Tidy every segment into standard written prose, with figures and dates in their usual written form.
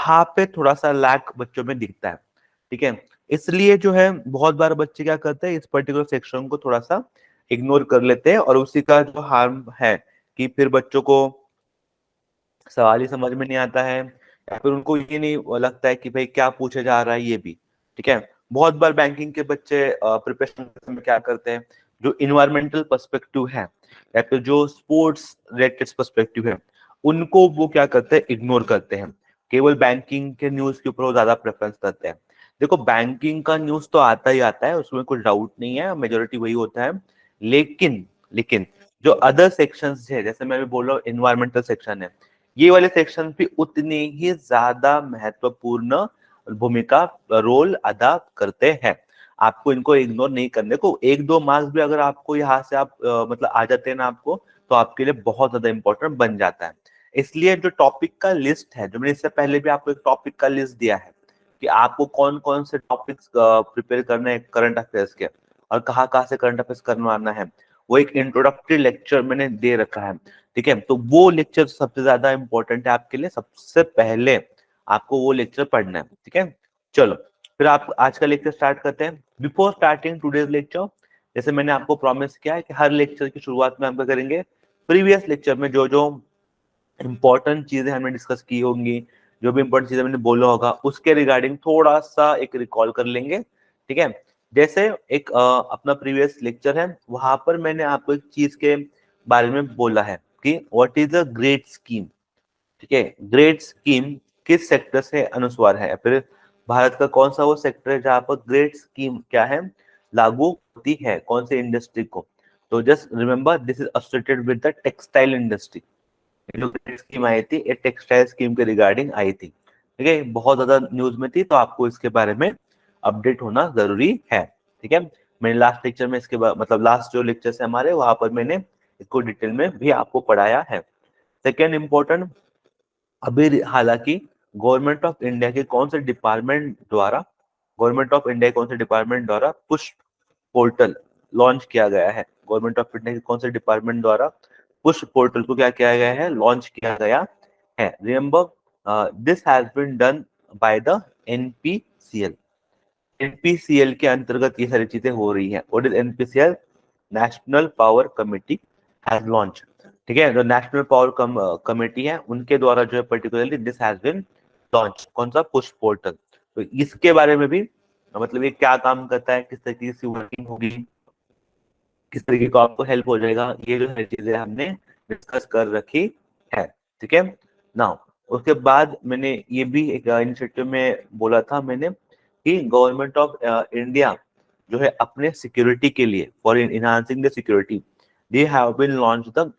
वहां पे थोड़ा सा लैक बच्चों में दिखता है। ठीक है, इसलिए जो है बहुत बार बच्चे क्या करते हैं, इस पर्टिकुलर सेक्शन को थोड़ा सा इग्नोर कर लेते हैं, और उसी का जो हार्म है कि फिर बच्चों को सवाल ही समझ में नहीं आता है, या फिर उनको ये नहीं लगता है कि भाई क्या पूछा जा रहा है ये भी। ठीक है, बहुत बार बैंकिंग के बच्चे प्रिपरेशन में क्या करते हैं, जो इन्वायरमेंटल पर्सपेक्टिव है या फिर जो स्पोर्ट्स रिलेटेड पर्सपेक्टिव है, उनको वो क्या करते हैं, इग्नोर करते हैं। केवल बैंकिंग के न्यूज के ऊपर वो ज्यादा प्रेफरेंस करते हैं। देखो, बैंकिंग का न्यूज तो आता ही आता है, उसमें कोई डाउट नहीं है, मेजोरिटी वही होता है। लेकिन लेकिन जो अदर सेक्शंस है, जैसे मैं भी बोल रहा हूँ इन्वायरमेंटल सेक्शन है, ये वाले सेक्शन भी उतने ही ज्यादा महत्वपूर्ण भूमिका रोल अदा करते हैं। आपको इनको इग्नोर नहीं करने को, एक दो मार्क्स भी अगर आपको यहाँ से आप मतलब आ जाते हैं ना आपको, तो आपके लिए बहुत ज्यादा इंपॉर्टेंट बन जाता है। इसलिए जो टॉपिक का लिस्ट है, जो मैंने इससे पहले भी आपको एक टॉपिक का लिस्ट दिया है कि आपको कौन कौन से टॉपिक्स प्रिपेयर करने हैं करंट अफेयर्स के, और कहाँ कहाँ से करंट अफेयर्स करवाना है, वो एक इंट्रोडक्टरी लेक्चर मैंने दे रखा है। ठीक है, तो वो लेक्चर सबसे ज्यादा इंपॉर्टेंट है आपके लिए, सबसे पहले आपको वो लेक्चर पढ़ना है। ठीक है, चलो फिर आप आज का लेक्चर स्टार्ट करते हैं। बिफोर स्टार्टिंग टुडेज लेक्चर, जैसे मैंने आपको प्रॉमिस किया है कि हर लेक्चर की शुरुआत में हम क्या करेंगे, प्रीवियस लेक्चर में जो जो इंपॉर्टेंट चीजें हमने डिस्कस की होंगी, जो भी इंपॉर्टेंट चीजें मैंने बोला होगा, उसके रिगार्डिंग थोड़ा सा एक रिकॉल कर लेंगे। ठीक है, जैसे एक अपना प्रीवियस लेक्चर है, वहां पर मैंने आपको एक चीज के बारे में बोला है कि what is a grade scheme. ठीक है, ग्रेड स्कीम किस सेक्टर से अनुस्वार है, फिर भारत का कौन सा वो सेक्टर है जहां पर ग्रेड स्कीम क्या है, लागू होती है, कौन से इंडस्ट्री को। तो just remember, this is associated with the textile industry. जो स्कीम आई थी, ये टेक्सटाइल स्कीम के रिगार्डिंग आई थी। ठीक है, बहुत ज्यादा न्यूज में थी, तो आपको इसके बारे में अपडेट होना जरूरी है। ठीक है, मैंने लास्ट लेक्चर में इसके मतलब लास्ट जो लेक्चर है हमारे, वहां पर मैंने इसको डिटेल में भी आपको पढ़ाया है। सेकेंड इम्पोर्टेंट, अभी हालांकि गवर्नमेंट ऑफ इंडिया के कौन से डिपार्टमेंट द्वारा पुश पोर्टल लॉन्च किया गया है। गवर्नमेंट ऑफ इंडिया के कौन से डिपार्टमेंट द्वारा पुश पोर्टल को क्या किया गया है, लॉन्च किया गया है। Remember, this has been done by the NPCL. NPCL के अंतर्गत ये सारी चीजें हो रही है। What is NPCL? National power committee has launch. ठीक है, जो नेशनल पावर कमेटी है, उनके द्वारा जो है particularly this has been launch, कौन सा, पुश पोर्टल। तो इसके बारे में भी मतलब ये क्या काम करता है, किस तरीके से वर्किंग होगी, किस तरीके को आपको हेल्प हो जाएगा, ये जो सारी चीजें हमने डिस्कस कर रखी है। ठीक है, नाउ उसके बाद मैंने ये भी एक इनिशिएटिव में बोला था मैंने कि गवर्नमेंट ऑफ इंडिया जो है अपने सिक्योरिटी के लिए, for enhancing the security, they have been launch the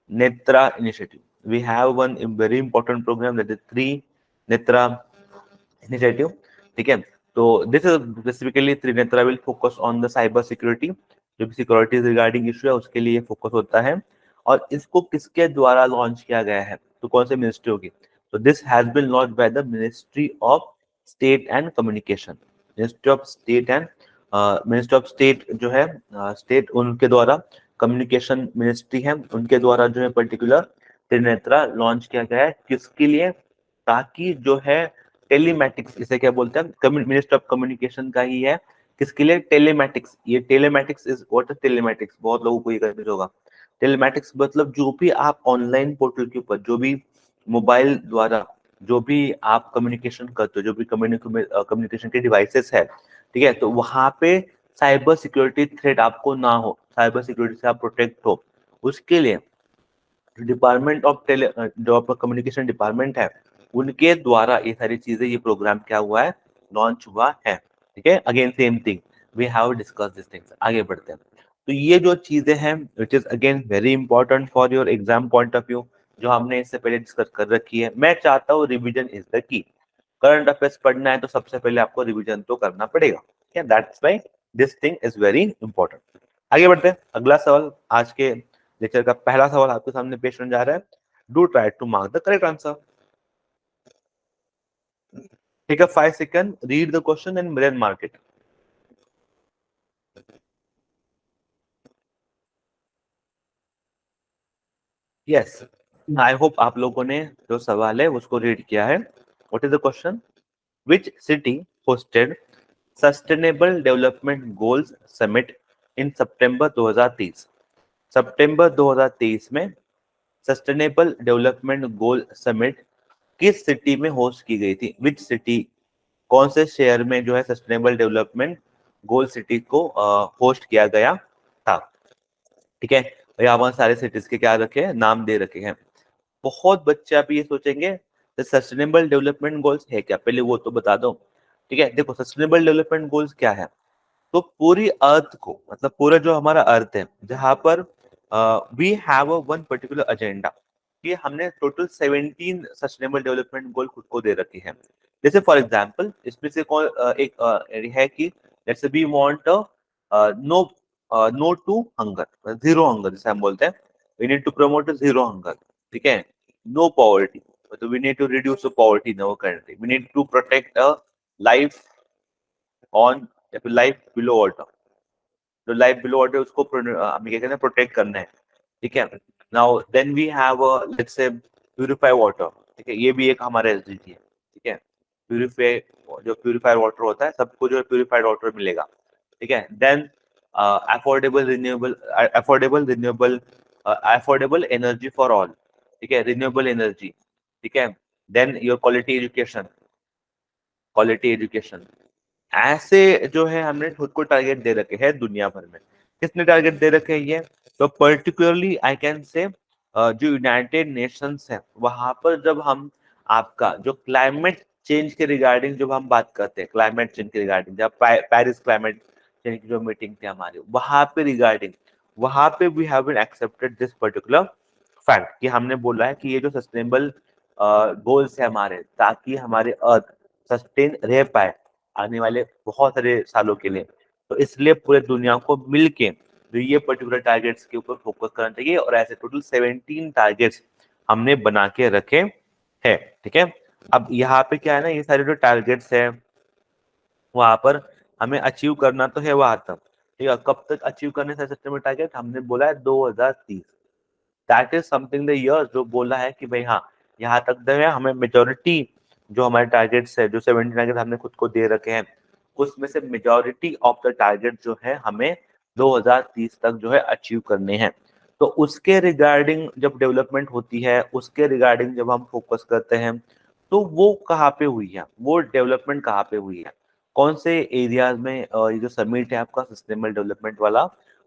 Netra initiative. We have one very important program, that is Trinetra initiative. ठीक है, तो this is specifically Trinetra will focus on the cyber security. जो भी security regarding issue है उसके लिए focus होता है। और इसको किसके द्वारा लॉन्च किया गया है, तो कौन से मिनिस्ट्री होगी, तो this has been launch by the ministry of state and communication. Ministry of state जो है, स्टेट उनके द्वारा, कम्युनिकेशन मिनिस्ट्री है उनके द्वारा जो है पर्टिकुलर त्रिनेत्रा लॉन्च किया गया है। किसके लिए? ताकि जो है टेलीमैटिक्स, इसे क्या बोलते हैं, मिनिस्टर ऑफ कम्युनिकेशन का ही है। किसके लिए? टेलीमैटिक्स। ये telematics is what is telematics, बहुत लोगों को ये कंफ्यूज होगा। टेलीमैटिक्स मतलब जो भी आप ऑनलाइन पोर्टल के ऊपर, जो भी मोबाइल द्वारा जो भी आप कम्युनिकेशन करते हो, जो भी कम्युनिकेशन के डिवाइसेस है, ठीक है, तो वहां पे साइबर सिक्योरिटी थ्रेट आपको ना हो, साइबर सिक्योरिटी से आप प्रोटेक्ट हो, उसके लिए डिपार्टमेंट ऑफ जो आपका कम्युनिकेशन डिपार्टमेंट है, उनके द्वारा ये सारी चीजें, ये प्रोग्राम क्या हुआ है, लॉन्च हुआ है। ठीक है, again same thing, we have discuss this things. आगे बढ़ते हैं। तो ये जो चीजें हैं, which is again very important for your exam point of view, जो हमने इससे पहले डिस्कस कर रखी है। मैं चाहता हूँ revision is the key. Current affairs पढ़ना है तो सबसे पहले आपको रिविजन तो करना पड़ेगा। क्या, that's why this thing is very important. आगे बढ़ते हैं। अगला सवाल, आज के लेक्चर का पहला सवाल आपके सामने पेश होने जा रहा है। Do try to mark the correct answer. Take a 5 second, read the question and then mark it. Yes. I hope आप लोगों ने जो सवाल है उसको रीड किया है। What is the question? Which city hosted sustainable development goals summit in September 2023? सितंबर 2023 में सस्टेनेबल डेवलपमेंट गोल समिट किस सिटी में होस्ट की गई थी? विच सिटी, कौन से शहर में जो है सस्टेनेबल डेवलपमेंट गोल सिटी को होस्ट किया गया था? ठीक है, यहाँ पर सारे सिटीज के क्या रखे हैं, नाम दे रखे हैं। बहुत बच्चे अभी ये सोचेंगे सस्टेनेबल डेवलपमेंट गोल्स है क्या, पहले वो तो बता दो। ठीक है, देखो सस्टेनेबल डेवलपमेंट गोल्स क्या है, तो पूरी अर्थ को, मतलब पूरा जो हमारा अर्थ है, जहां पर we have a one particular agenda, कि हमने टोटल 17 सस्टेनेबल डेवलपमेंट गोल खुद को दे रखे हैं। जैसे फॉर एग्जांपल इसमें से कौन एक है कि जैसे we want no no to hunger, zero hunger जैसे हम बोलते हैं, we need to promote zero hunger. ठीक है, नो पॉवर्टी, तो we need to reduce poverty in our country, we need to protect a life on या फिर life below water, जो लाइफ बिलो वाटर उसको हमें क्या कहते हैं, प्रोटेक्ट करना है। ठीक है, now then we have let's say purify water. ठीक है, ये भी एक हमारा एसडीजी है। ठीक है, प्यूरिफाई, जो प्यूरिफाइड वाटर होता है सबको जो है प्यूरिफाइड वाटर मिलेगा। ठीक है, then affordable renewable, affordable renewable affordable energy for all. ठीक है, रिन्यूएबल एनर्जी। ठीक है, then your quality education, quality education. ऐसे जो है हमने खुद को टारगेट दे रखे हैं दुनिया भर में। किसने टारगेट दे रखे हैं ये? तो पर्टिकुलरली आई कैन से जो यूनाइटेड नेशंस है, वहां पर जब हम आपका जो क्लाइमेट चेंज के रिगार्डिंग जब हम बात करते हैं, क्लाइमेट चेंज के रिगार्डिंग, जब पेरिस क्लाइमेट चेंज की जो मीटिंग थी हमारी, वहां पे रिगार्डिंग, वहां पे we have been accepted this particular fact, कि हमने बोला है कि ये जो सस्टेनेबल गोल्स है हमारे, ताकि हमारे अर्थ सस्टेन रह पाए आने वाले बहुत सारे सालों के लिए, तो इसलिए पूरे दुनिया को मिलके तो ये पर्टिकुलर टारगेट्स के ऊपर फोकस करना चाहिए। और ऐसे टोटल 17 टारगेट्स हमने बना के रखे हैं। ठीक है, अब यहाँ पे क्या है ना, ये सारे जो टारगेट्स है वहां पर हमें अचीव करना तो है वहां तक। ठीक है, कब तक अचीव करने से सस्टेनेबल टारगेट हमने बोला है 2030। That is something the year जो बोला है कि भाई हाँ, यहाँ तक जो है हमें मेजोरिटी जो हमारे टारगेट्स है, जो 70 टारगेट हमने खुद को दे रखे हैं, उसमें से मेजोरिटी ऑफ द टारगेट जो है हमें 2030 तक जो है अचीव करने हैं। तो उसके रिगार्डिंग जब डेवलपमेंट होती है, उसके रिगार्डिंग जब हम फोकस करते हैं, तो वो कहाँ पे हुई है, वो डेवलपमेंट कहाँ पे हुई है, कौन से एरियाज में ये जो समिट है आपका सस्टेनेबल डेवलपमेंट वाला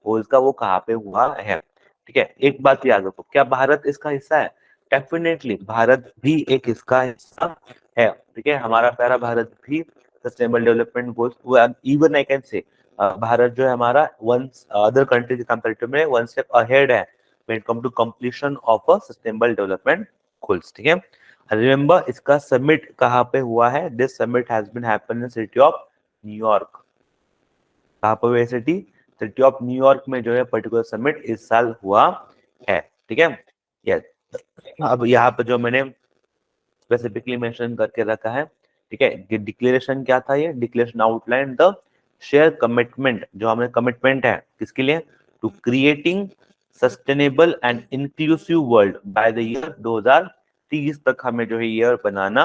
गोल्स का, वो कहाँ पे हुआ है। ठीक है, एक बात याद रखो, क्या भारत इसका हिस्सा है? डेफिनेटली भारत भी एक इसका हिस्सा है। ठीक है, हमारा प्यारा भारत भी sustainable development goals, even I can say Bharat जो है हमारा वन अदर कंट्री के कंपैरेटिव में वन स्टेप अहेड है when it come to completion of a sustainable development goals. ठीक है, रिमेंबर इसका समिट कहाँ पे हुआ है? This summit has been happen in city of न्यूयॉर्क। कहाँ पर हुआ सिटी? सिटी ऑफ न्यूयॉर्क में जो है पर्टिकुलर समिट इस साल हुआ है। ठीक है, यस। अब यहाँ पे जो मैंने स्पेसिफिकली मेंशन करके रखा है, ठीक है, डिक्लेरेशन क्या था? ये declaration outline the share commitment, जो हमें कमिटमेंट है किसके लिए? To creating sustainable and inclusive world by the year 2030 तक हमें जो है ईयर बनाना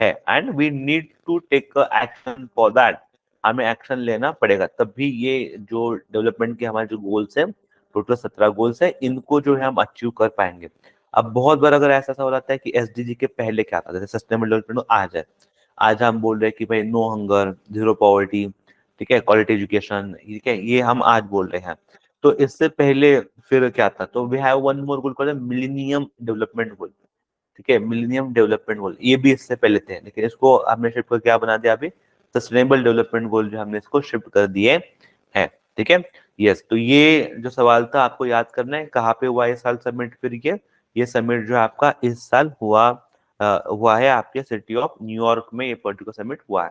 है। And we need to take action for that, हमें एक्शन लेना पड़ेगा, तभी ये जो डेवलपमेंट के हमारे जो गोल्स है, टोटल 17 गोल्स है, इनको जो है हम अचीव कर पाएंगे। अब बहुत बार अगर ऐसा सवाल आता है कि एसडीजी के पहले क्या था, जैसे सस्टेनेबल डेवलपमेंट आज है, आज हम बोल रहे हैं कि भाई नो हंगर, जीरो पॉवर्टी, ठीक है, क्वालिटी एजुकेशन, ठीक है, ये हम आज बोल रहे हैं। तो इससे पहले फिर क्या था? तो we have one more goal called millennium development goal. ठीक है, मिलेनियम डेवलपमेंट गोल, ये भी इससे पहले थे, लेकिन इसको हमने शिफ्ट कर क्या बना दिया अभी? सस्टेनेबल डेवलपमेंट गोल जो हमने इसको शिफ्ट कर दिए हैं। ठीक है, यस। तो ये जो सवाल था आपको याद करना है, कहाँ पे हुआ इस साल समिट? फिर ये समिट जो है आपका इस साल हुआ है आपके सिटी ऑफ न्यूयॉर्क में, ये पर्टिकुलर समिट हुआ है।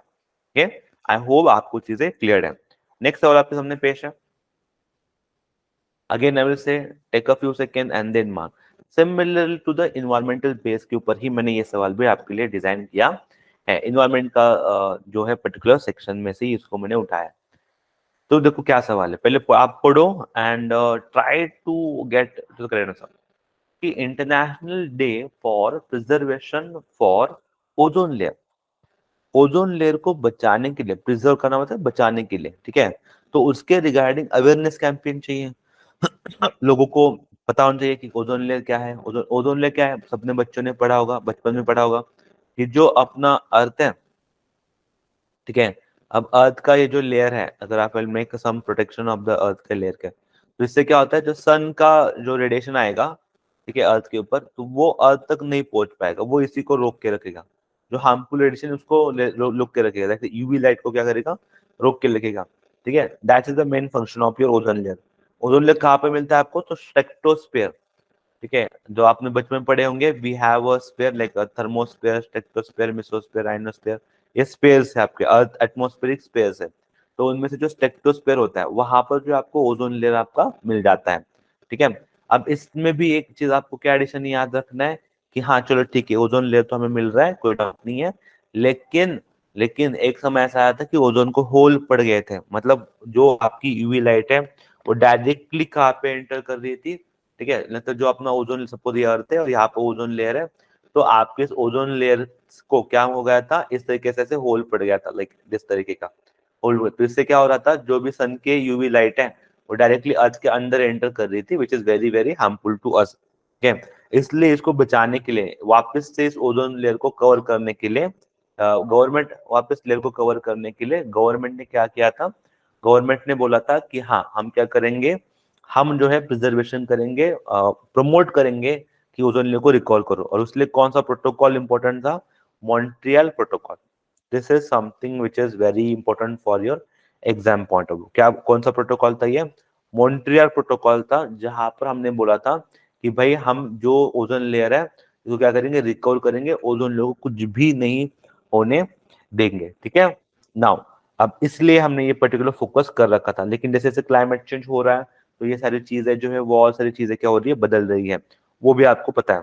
ठीक, आई होप आपको चीजें क्लियर है। नेक्स्ट सवाल आपके सामने पेश है। Again I will say take a few second and then mark. Similar to the environmental base के ऊपर ही मैंने ये सवाल भी आपके लिए डिजाइन किया है, इन्वायरमेंट का जो है पर्टिकुलर सेक्शन में से ही इसको मैंने उठाया। तो देखो क्या सवाल है, पहले आप पढ़ो and try to get to the correct answer. कि international day for preservation for ozone layer. Ozone layer को बचाने के लिए, प्रिजर्व करना मतलब बचाने के लिए, ठीक है। तो उसके रिगार्डिंग अवेयरनेस कैंपेन चाहिए। लोगों को पता होना चाहिए कि ओजोन लेयर क्या है। ओजोन ओजोन लेयर क्या है, सबने बच्चों ने पढ़ा होगा, बचपन में पढ़ा होगा कि जो अपना अर्थ है, ठीक है। अब अर्थ का ये जो लेयर है, अगर आप will make some protection of the earth के लेयर के, तो इससे क्या होता है, जो सन का जो रेडिएशन आएगा, ठीक है, अर्थ के ऊपर, तो वो अर्थ तक नहीं पहुंच पाएगा, वो इसी को रोक के रखेगा। जो हार्मफुल रेडिएशन उसको रोक के रखेगा, जैसे यूवी लाइट को क्या करेगा, रोक के रखेगा, ठीक है। That is the main function of your ozone layer. Ozone layer कहाँ पे मिलता है आपको, तो स्ट्रेटोस्फेयर, ठीक है। जो आपने बचपन में पढ़े होंगे, we have a sphere like thermosphere, stratosphere, mesosphere, ionosphere, ये स्पेयर्स है आपके, अर्थ एटमॉस्फेरिक स्पेयर्स है। तो उनमें से जो स्ट्रेटोस्फेयर होता है, वहां पर जो आपको ओजोन लेयर आपका मिल जाता है, ठीक है। अब इसमें भी एक चीज आपको क्या एडिशन याद रखना है कि हाँ चलो ठीक है, ओजोन लेयर तो हमें मिल रहा है, कोई डाउट नहीं है, लेकिन लेकिन एक समय ऐसा आया था कि ओजोन को होल पड़ गए थे, मतलब जो आपकी यूवी लाइट है वो डायरेक्टली कहाँ पे एंटर कर रही थी, ठीक है। मतलब जो अपना ओजोन, सपोज ये अर्थ है और यहाँ पे ओजोन लेयर है, तो आपके इस ओजोन लेयर को क्या हो गया था, इस तरीके से होल पड़ गया था, लाइक जिस तरीके का होल। तो इससे क्या हो रहा था, जो भी सन के यूवी लाइट है वो डायरेक्टली अर्थ के अंदर एंटर कर रही थी, which is very very harmful to us, ठीक है। इसलिए इसको बचाने के लिए, वापस से इस ओजोन लेयर को कवर करने के लिए, गवर्नमेंट वापस लेयर को कवर करने के लिए गवर्नमेंट ने क्या किया था, गवर्नमेंट ने बोला था कि हाँ हम क्या करेंगे, हम जो है प्रिजर्वेशन करेंगे, प्रमोट करेंगे कि ओजोन लेयर को रिकॉल करो। और उसके लिए कौन सा प्रोटोकॉल इंपॉर्टेंट था, Montreal protocol. This is something which is very important for your exam point of view. क्या कौन सा प्रोटोकॉल था ये, मॉन्ट्रियल प्रोटोकॉल था, जहां पर हमने बोला था कि भाई हम जो ओजोन लेयर है इसको क्या करेंगे, रिकवर करेंगे, ओजोन लेयर को कुछ भी नहीं होने देंगे, ठीक है। नाउ अब इसलिए हमने ये पर्टिकुलर फोकस कर रखा था, लेकिन जैसे जैसे क्लाइमेट चेंज हो रहा है, तो ये सारी चीजें जो है, वो और सारी चीजें क्या हो रही है, बदल रही है, वो भी आपको पता है,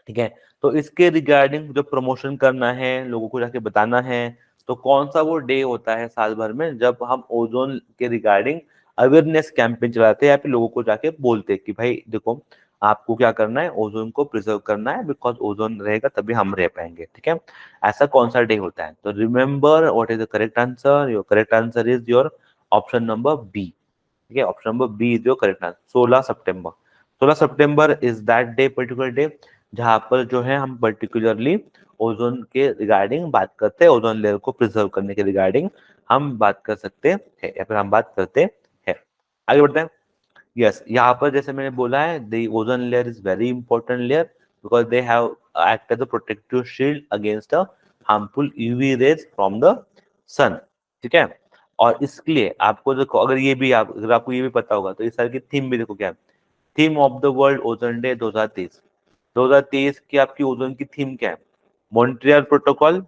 ठीक है। तो इसके रिगार्डिंग जो प्रमोशन करना है, लोगों को जाके बताना है, तो कौन सा वो डे होता है साल भर में जब हम ओजोन के रिगार्डिंग अवेयरनेस कैंपेन चलाते हैं, या फिर लोगों को जाके बोलते हैं कि भाई देखो आपको क्या करना है, ओजोन को प्रिजर्व करना है, बिकॉज ओजोन रहेगा तभी हम रह पाएंगे, ठीक है। ऐसा कौन सा डे होता है, तो remember what is the correct answer, your correct answer is your option number B, ठीक है। Option number B is your correct answer, 16 September. 16 September is that day, particular day, जहां पर जो है हम पर्टिकुलरली ओजोन के रिगार्डिंग बात करते हैं, ओजोन लेयर को प्रिजर्व करने के रिगार्डिंग हम बात कर सकते हैं, या फिर हम बात करते हैं। आगे बढ़ते हैं। यस, यहाँ पर जैसे मैंने बोला है, the ozone layer is very important layer, because they have act as a protective shield against the harmful UV rays from the sun, ठीक है। और इसके लिए आपको देखो, अगर ये भी अगर आपको ये भी पता होगा, तो इस साल की थीम भी देखो क्या है, theme of the world ozone day 2023। 2023 की आपकी ओजोन की थीम क्या है, Montreal protocol,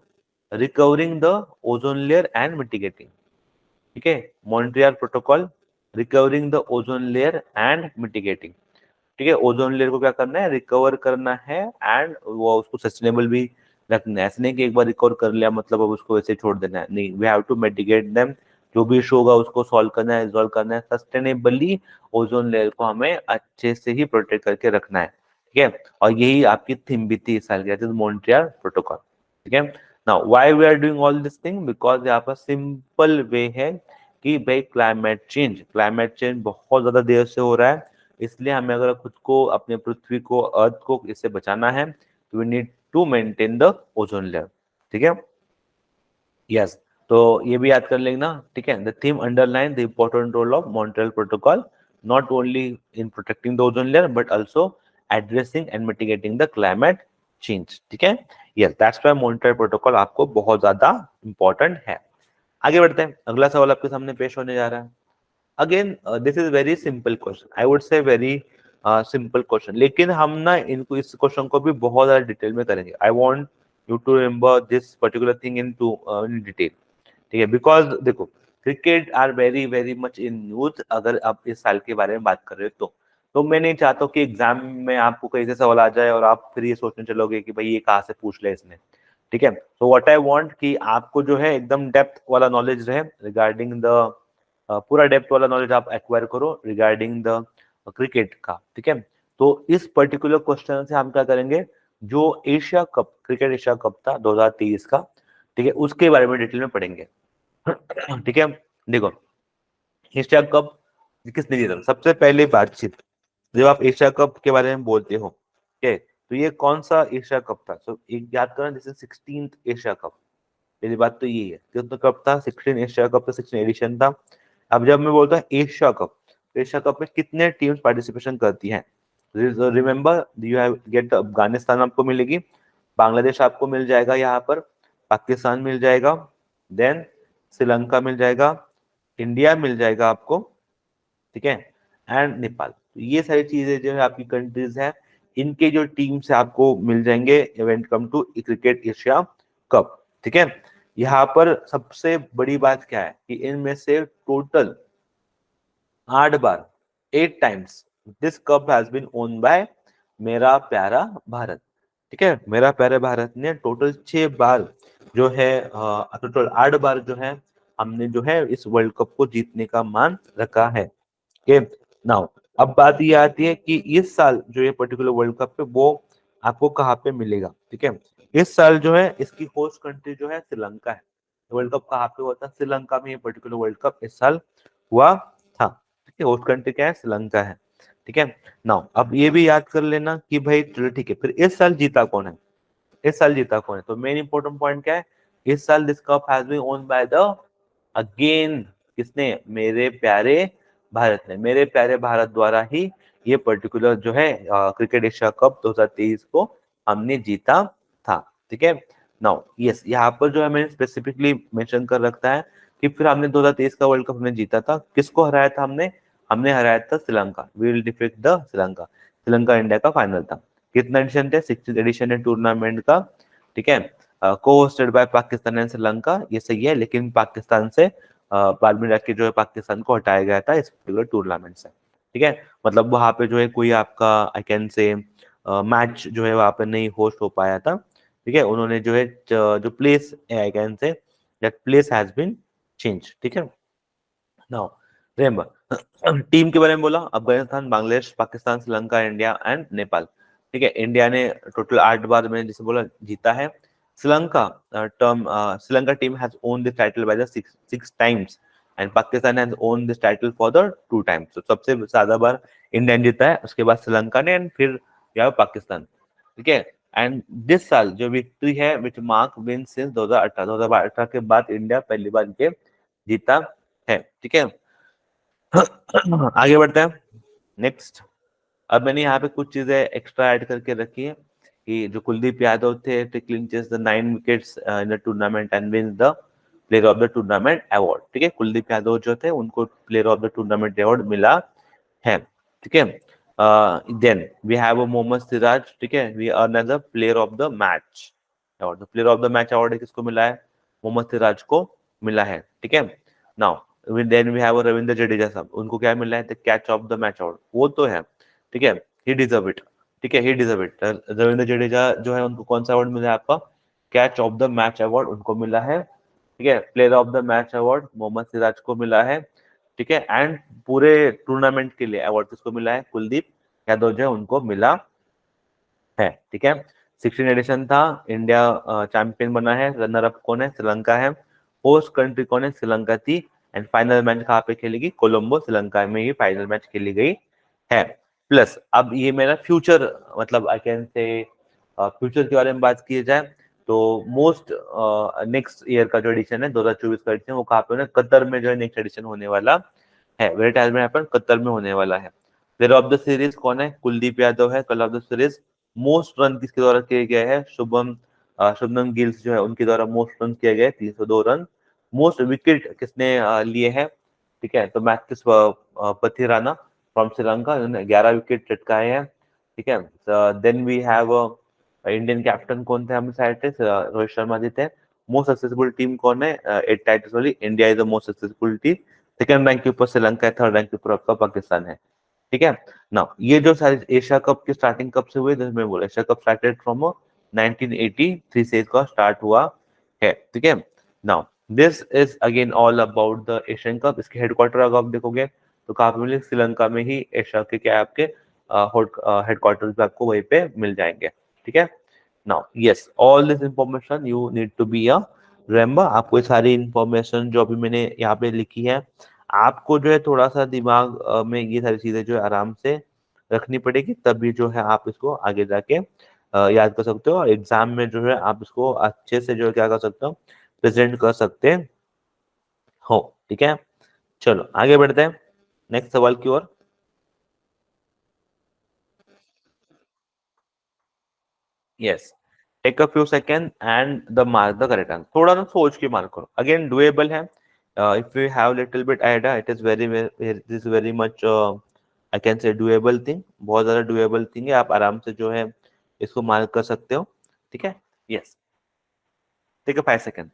recovering the ozone layer and mitigating, ठीक है। Montreal protocol, recovering the ozone layer and mitigating, ठीक है। ओजोन लेयर को क्या करना है, रिकवर करना है, एंड वो उसको सस्टेनेबल भी रखना है। ऐसे नहीं कि एक बार रिकवर कर लिया मतलब अब उसको वैसे छोड़ देना है, नहीं, we have to mitigate them, जो भी इशू होगा उसको सॉल्व करना है, रिजॉल्व करना है सस्टेनेबली। ओजोन लेयर को हमें अच्छे से ही प्रोटेक्ट करके रखना है, ठीक है। और यही आपकी थीम भी थी इस साल की, मॉन्ट्रियल प्रोटोकॉल, ठीक है। Now why we are doing all this thing, because यहाँ पर सिंपल वे है कि भाई क्लाइमेट चेंज बहुत ज्यादा देर से हो रहा है, इसलिए हमें अगर खुद को, अपने पृथ्वी को, अर्थ को इससे बचाना है, तो we need to maintain the ozone layer, ठीक है। यस, तो ये भी याद कर लेना, ठीक है। The theme underline the important role of Montreal protocol, not only in protecting the ozone layer but also addressing and mitigating the climate change, ठीक है। Yes, that's why Montreal protocol आपको बहुत ज्यादा इंपॉर्टेंट है। आगे बढ़ते हैं, अगला सवाल आपके सामने पेश होने जा रहा है। Again this is very simple question, I would say very simple question, लेकिन हम ना इनको, इस क्वेश्चन को भी बहुत ज्यादा डिटेल में करेंगे। I want you to remember this particular thing in detail, ठीक है। बिकॉज देखो, cricket are very very much in news, अगर आप इस साल के बारे में बात कर रहे हो तो मैं नहीं चाहता हूँ कि एग्जाम में आपको कहीं से सवाल आ जाए और आप फिर ये सोचने चलोगे कि भाई ये कहाँ से पूछ ले इसने, ठीक है। तो व्हाट आई वांट कि आपको जो है एकदम डेप्थ वाला नॉलेज रहे रिगार्डिंग द, पूरा डेप्थ वाला नॉलेज आप एक्वायर करो रिगार्डिंग द क्रिकेट का, ठीक है। तो इस पर्टिकुलर क्वेश्चन से हम क्या करेंगे, जो Asia cup, cricket Asia cup था 2023 का, ठीक है, उसके बारे में डिटेल में पढ़ेंगे। ठीक है, देखो एशिया कप किसने जीता, सबसे पहले बातचीत जब आप एशिया कप के बारे में बोलते हो, ठीक है, तो ये कौन सा एशिया कप था, तो एक याद करना, जैसे 16th एशिया कप, पहली बात तो ये है कितना कप था, 16 एशिया कप, 16 एडिशन था। अब जब मैं बोलता हूँ एशिया कप, तो एशिया कप में कितने टीम्स पार्टिसिपेशन करती हैं, remember you have get, Afghanistan आपको मिलेगी, बांग्लादेश आपको मिल जाएगा यहाँ पर, पाकिस्तान मिल जाएगा, देन श्रीलंका मिल जाएगा, इंडिया मिल जाएगा आपको, ठीक है, एंड नेपाल। तो ये सारी चीजें जो है आपकी कंट्रीज है, इनके जो टीम से आपको मिल जाएंगे event come to cricket Asia cup, ठीक है। यहाँ पर सबसे बड़ी बात क्या है कि इनमें से टोटल 8 बार, 8 times this cup has been won by मेरा प्यारा भारत, ठीक है। मेरा प्यारे भारत ने टोटल 6 बार जो है, टोटल 8 बार जो है हमने जो है इस वर्ल्ड कप को जीतने का मान रखा है। ओके, नाउ अब बात ये आती है कि इस साल जो ये पर्टिकुलर वर्ल्ड कप है वो आपको कहाँ पे मिलेगा, ठीक है। इस साल जो है इसकी होस्ट कंट्री जो है श्रीलंका है। वर्ल्ड कप कहाँ पे हुआ था, श्रीलंका में ये पर्टिकुलर वर्ल्ड कप इस साल हुआ था, ठीक है। होस्ट कंट्री क्या है, श्रीलंका है, ठीक है। नाउ अब ये भी याद कर लेना कि भाई चलो ठीक है, फिर इस साल जीता कौन है, इस साल जीता कौन है, तो मेन इंपॉर्टेंट पॉइंट क्या है, इस साल this cup has been owned by the again, किसने, मेरे प्यारे भारत ने, मेरे प्यारे भारत द्वारा ही ये पर्टिकुलर जो है क्रिकेट एशिया कप 2023 को हमने जीता था, ठीक है। नाउ यस, यहाँ पर जो है मैंने स्पेसिफिकली मेंशन कर रखा है कि फिर हमने 2023 का वर्ल्ड कप हमने जीता था, किसको हराया था हमने, हमने हराया था Sri Lanka, we will defeat the Sri Lanka, Sri Lanka India का फाइनल था। कितना एडिशन थे, 16th एडिशन है टूर्नामेंट का, ठीक है, को hosted by Pakistan and Sri Lanka, ये सही है, लेकिन पाकिस्तान से बाद में जाके जो है पाकिस्तान को हटाया गया था इस पर्टिकुलर टूर्नामेंट से, ठीक है। मतलब वहां पे जो है कोई आपका आई कैन से मैच जो है वहां पे नहीं होस्ट हो पाया था, ठीक है। उन्होंने जो है जो place I can say that place has been change, ठीक है। नाउ रिमेंबर टीम के बारे में बोला, अफगानिस्तान, बांग्लादेश, पाकिस्तान, श्रीलंका, इंडिया एंड नेपाल, ठीक है। इंडिया ने टोटल 8 बार मैंने जैसे बोला जीता है। Sri Lanka Sri Lanka team has own this title by the six times and Pakistan has own this title for the 2 times. तो सबसे ज्यादा बार इंडिया ने जीता है, उसके बाद श्रीलंका ने, एंड फिर यहाँ पाकिस्तान, ठीक है। एंड दिस साल जो विक्ट्री है विच मार्क विन सिंस 2018 के बाद इंडिया पहली बार ये जीता है, ठीक है। आगे बढ़ते हैं नेक्स्ट। अब मैंने यहाँ पे कुछ चीजें एक्स्ट्रा ऐड करके रखी है कि जो कुलदीप यादव थे clinches the 9 wickets in the tournament and wins the player of the tournament award, ठीक है। कुलदीप यादव जो थे उनको player of the tournament award मिला है, ठीक है। Then we have Mohammed Siraj, ठीक है, we earn as a player of the match award. Player of the match award किसको मिला है, मोहम्मद सिराज को मिला है, ठीक है। Now then we have Ravindra Jadeja साहब, उनको क्या मिला है, the catch of the match award, वो तो है, ठीक है, ही डिजर्व इट, ठीक है, he deserve it. Ravindra Jadeja जो है उनको कौन सा अवार्ड मिला है आपका, catch of the match award उनको मिला है, ठीक है। Player of the match award Mohammed Siraj को मिला है, ठीक है। एंड पूरे टूर्नामेंट के लिए अवार्ड किसको मिला है, कुलदीप यादव जो है उनको मिला है, ठीक है। 16 एडिशन था, इंडिया चैंपियन बना है, रनर अप कौन है, श्रीलंका है, होस्ट कंट्री कौन है, श्रीलंका थी, एंड फाइनल मैच कहाँ पे खेलेगी, कोलंबो, श्रीलंका में ही फाइनल मैच खेली गई है। प्लस अब ये मेरा फ्यूचर, मतलब आई कैन से फ्यूचर के बारे में बात की जाए तो मोस्ट नेक्स्ट ईयर का जो एडिशन है 2024 का एडिशन, वो कहाँ पे होना, कतर में जो है नेक्स्ट एडिशन होने वाला है, wait has been happen, Qatar में होने वाला है। प्लेयर ऑफ द सीरीज कौन है, कुलदीप यादव है player of the series. Most run किसके द्वारा किए गए हैं, शुभमन गिल्स जो है उनके द्वारा मोस्ट रन किए गए 302 रन। मोस्ट विकेट किसने लिए हैं, ठीक है, तो मैथ्यूस पथिराना फ्रॉम श्रीलंका, 11 विकेट चटकाए हैं, ठीक है। Then we have Indian captain कौन थे हमारे साइड से, रोहित शर्मा जी थे। मोस्ट सक्सेसफुल टीम कौन है, 8 टाइटल्स वाली India is the most successful team. Second rank के ऊपर श्रीलंका है, थर्ड रैंक के ऊपर आपका पाकिस्तान है, ठीक है ना। ये जो सारे एशिया कप की स्टार्टिंग कब से हुए, जिसमें बोला एशिया कप स्टार्टेड फ्रॉम 1983 से इसका स्टार्ट हुआ है, ठीक है। Now this is again all about the Asian cup. इसके हेडक्वार्टर अगर आप देखोगे तो कहाँ पे मिले, श्रीलंका में ही एशिया के क्या है आपके हेडक्वार्टर्स भी आपको वहीं पे मिल जाएंगे, ठीक है। Now yes, all this information you need to be a remember, आपको ये सारी इंफॉर्मेशन जो अभी मैंने यहाँ पे लिखी है, आपको जो है थोड़ा सा दिमाग में ये सारी चीजें जो है आराम से रखनी पड़ेगी, तभी जो है आप इसको आगे जाके याद कर सकते हो, और एग्जाम में जो है आप इसको अच्छे से जो है क्या कर सकते हो, प्रेजेंट कर सकते हो, ठीक है। चलो आगे बढ़ते हैं नेक्स्ट सवाल की ओर। Yes, take a few second and the mark the correct answer, थोड़ा ना सोच के मार्क करो, अगेन डुएबल है, if you have little bit idea it is very it is very much I can say doable thing, बहुत ज्यादा doable thing है, आप आराम से जो है इसको मार्क कर सकते हो, ठीक है। Yes, take a 5 second.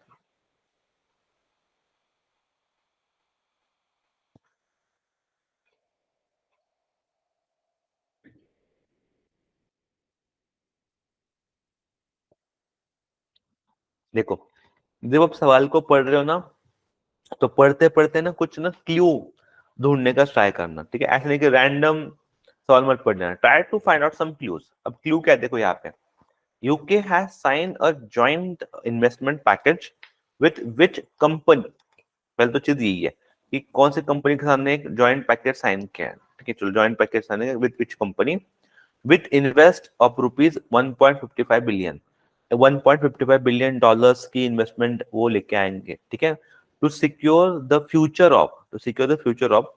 देखो, जब आप सवाल को पढ़ रहे हो ना, तो पढ़ते पढ़ते ना कुछ ना क्लू ढूंढने का ट्राई करना, ठीक है, ऐसे नहीं कि रैंडम सवाल मत पढ़ लेना, try to find out some clues. अब क्लू क्या है, देखो यहाँ पे, UK has sign a joint investment package with which company, पहले तो चीज यही है कि कौन सी कंपनी के सामने एक जॉइंट पैकेज साइन किया है, ठीक है, चलो जॉइंट पैकेज साइन है with which company, with invest of rupees 1.55 billion, 1.55 billion dollars की इन्वेस्टमेंट वो लेके आएंगे, ठीक है, to secure the future of, to secure the future of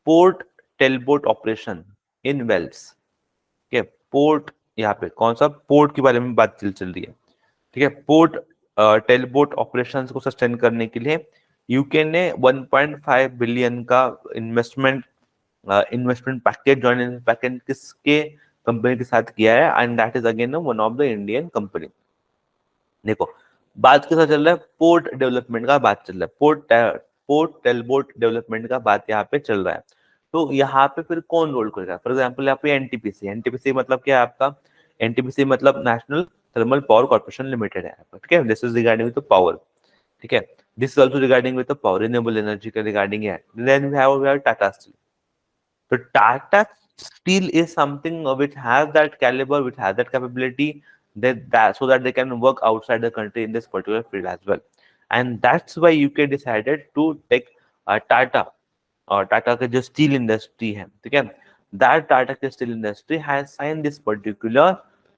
port Talbot operation in Wales, ठीक है, पोर्ट, यहाँ पे कौन सा पोर्ट के बारे में बात चल रही है, ठीक है, पोर्ट टेलबोट ऑपरेशंस को सस्टेन करने के लिए यूके ने 1.5 बिलियन का investment investment package, joint package किसके कंपनी के साथ किया है, and that is again one of the Indian company. देखो, बात किसका चल रहा है, पोर्ट डेवलपमेंट का बात चल रहा है, पोर्ट टेलबोट डेवलपमेंट का बात यहाँ पे चल रहा है, तो यहाँ पे फिर कौन रोल करेगा, फॉर एग्जाम्पल यहाँ पे एनटीपीसी, एनटीपीसी मतलब क्या है आपका, एनटीपीसी मतलब national thermal power corporation limited है, ठीक है, this is regarding with power, ठीक है, this is also regarding with power, renewable energy का रिगार्डिंग है, then we have Tata steel, so Tata Steel is something which has that caliber, which has that capability, that so that they can work outside the country in this particular field as well. And that's why UK decided to take Tata, और टाटा का जो steel industry है, ठीक है, that Tata के steel industry has sign this particular,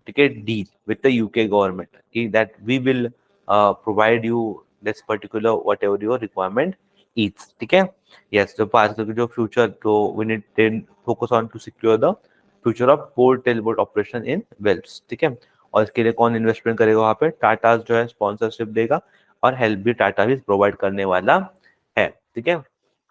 ठीक है, deal with the UK government कि that we will provide you this particular whatever your requirement is, ठीक है। यस, तो पास जो फ्यूचर, तो we need focus on to secure the future of port Talbot operation in Wales, ठीक है, और इसके लिए कौन इन्वेस्टमेंट करेगा वहां पे, टाटा जो है स्पॉन्सरशिप देगा, और हेल्प भी टाटा भी प्रोवाइड करने वाला है, ठीक है।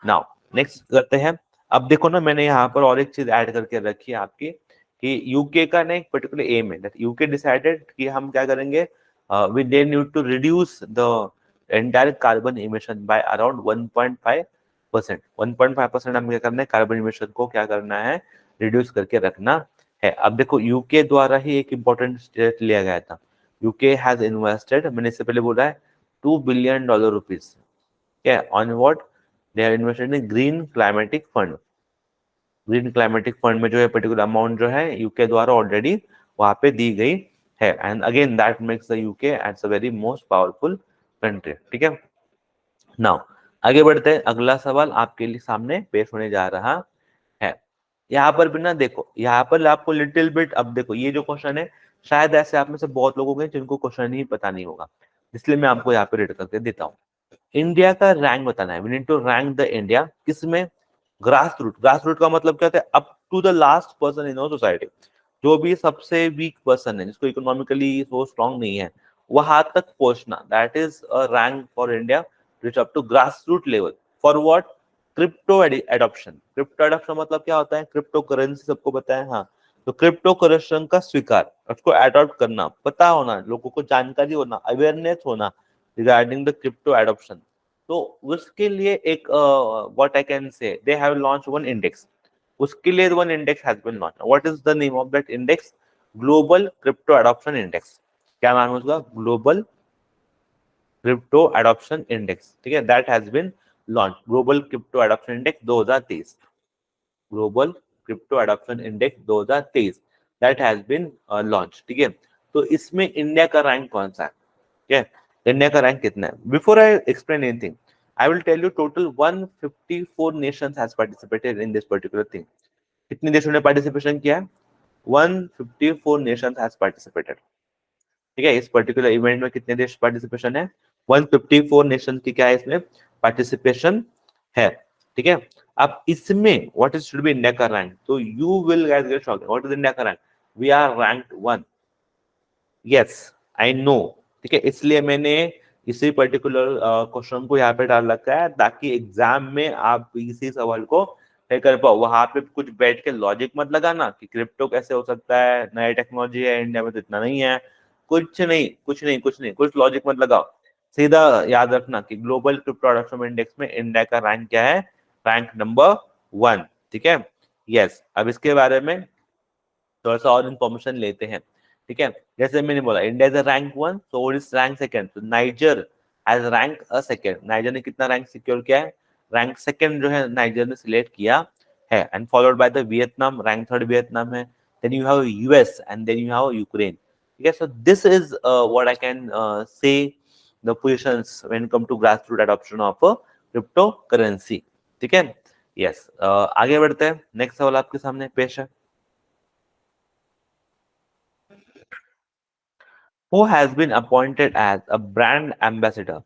नाउ नेक्स्ट करते हैं। अब देखो ना, मैंने यहाँ पर और एक चीज ऐड करके रखी है आपकी, कि यूके का ना एक पर्टिकुलर एम है, दैट यूके डिसाइडेड कि हम क्या करेंगे, we they need to reduce the entire carbon emission by around 1.5%, 1.5% हम क्या करना है, कार्बन इमिशन को क्या करना है, रिड्यूस करके रखना है। अब देखो, यूके द्वारा ही एक इंपॉर्टेंट स्टेप लिया गया था, यूके हैज इन्वेस्टेड, मैंने इससे पहले बोला है, $2 बिलियन, क्या on what, they have invested in green climatic fund, green climatic fund में जो है पर्टिकुलर अमाउंट जो है यूके द्वारा ऑलरेडी वहां पे दी गई है, and again that makes the UK as a very most powerful country, ठीक है। नाउ आगे बढ़ते हैं, अगला सवाल आपके लिए सामने पेश होने जा रहा है। यहाँ पर भी ना देखो, यहाँ पर आपको लिटिल बिट, अब देखो ये जो क्वेश्चन है, शायद ऐसे आप में से बहुत लोग होंगे जिनको क्वेश्चन ही पता नहीं होगा, इसलिए मैं आपको यहाँ पे रेड करके देता हूँ। इंडिया का रैंक बताना है, we need to rank the India, किसमें, ग्रास रूट, ग्रास रूट का मतलब क्या होता है, up to the last person in society, जो भी सबसे वीक पर्सन है, जिसको इकोनॉमिकली सो स्ट्रांग नहीं है, वहां तक पहुंचना, that is a rank for India, reach up to grass root level, for what, crypto adoption, crypto adoption मतलब क्या होता है, क्रिप्टो करेंसी सबको पता है, हाँ, तो क्रिप्टो करेंसी का स्वीकार, उसको अडॉप्ट करना, पता होना, लोगों को जानकारी होना, अवेयरनेस होना रिगार्डिंग द क्रिप्टो एडॉप्शन, तो उसके लिए एक what I can say, they have launch one index, उसके लिए one index has been launch, what is the name of that index, global crypto adoption index, क्या नाम है उसका, ग्लोबल क्रिप्टो एडॉप्शन इंडेक्स, ठीक है, that has been launch, global crypto adoption index 2023, global crypto adoption index 2023 that has been launch. ठीक है, तो इसमें इंडिया का रैंक कौन सा है? ठीक है, इंडिया का रैंक कितना है? Before I explain anything, I will tell you total 154 nations has participated in this particular thing. कितने देशों ने पार्टिसिपेशन किया है? 154 nations has participated. ठीक है, इस पर्टिकुलर इवेंट में कितने देश पार्टिसिपेशन है? 154 नेशन की क्या है इसमें पार्टिसिपेशन है। ठीक है, अब इसमें what is should be India का रैंक, तो you will guys get shocked. What is India का rank? We are ranked 1। Yes, I know. ठीक है, इसलिए मैंने इसी पर्टिकुलर क्वेश्चन को यहाँ पे डाल रखा है ताकि एग्जाम में आप इसी सवाल को तय कर पाओ। वहां पे कुछ बैठ के लॉजिक मत लगाना कि क्रिप्टो कैसे हो सकता है, नई टेक्नोलॉजी है, इंडिया में तो इतना नहीं है। कुछ नहीं, कुछ नहीं, कुछ नहीं, कुछ लॉजिक मत लगाओ। सीधा याद रखना कि ग्लोबल क्रिप्टो एडॉप्शन इंडेक्स में इंडिया का रैंक क्या है? Rank number 1। ठीक है, यस। अब इसके बारे में थोड़ा सा और इन्फॉर्मेशन लेते हैं। ठीक है, जैसे मैंने बोला India is rank 1, so is rank second, तो Niger has rank a second. Niger ने कितना रैंक सिक्योर किया है? रैंक सेकंड जो है नाइजर ने सिलेक्ट किया है, and followed by the Vietnam, rank third Vietnam है। Then you have US and then you have Ukraine. ठीक है, so this is what I can say the positions when come to grassroot adoption of crypto currency. ठीक है, yes. आगे बढ़ते हैं, next सवाल आपके सामने पेश है। Who has been appointed as a brand ambassador?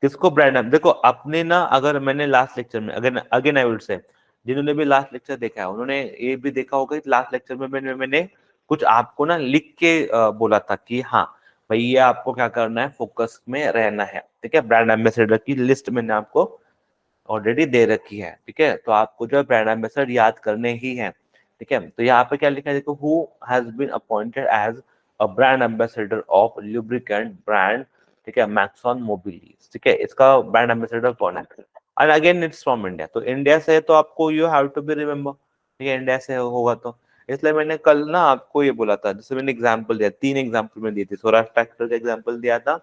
किसको ब्रांड? देखो अपने ना, अगर मैंने लास्ट लेक्चर में, अगर अगेन आई वुड से, जिन्होंने भी लास्ट लेक्चर देखा है उन्होंने ये भी देखा होगा कि लास्ट लेक्चर में मैंने कुछ आपको ना लिख के बोला था कि हाँ भाई ये आपको क्या करना है, फोकस में रहना है। ठीक है, ब्रांड एम्बेसडर की लिस्ट मैंने आपको ऑलरेडी दे रखी है। ठीक है, तो आपको जो है ब्रांड एम्बेसडर याद करने ही है। ठीक है, तो यहाँ पे क्या लिखा है देखो, who has been appointed as a brand ambassador of lubricant brand. ठीक है, मैक्सॉन मोबिलिस। ठीक है, इसका ब्रांड एम्बेसडर कौन है? And again it's from India, तो इंडिया से है तो आपको you have to be remember. ठीक है, इंडिया से होगा तो इसलिए मैंने कल ना आपको ये बोला था, जैसे मैंने एग्जांपल दिया, 3 एग्जांपल में दिए थे। सौराष्ट्र ट्रैक्टर का एग्जांपल दिया था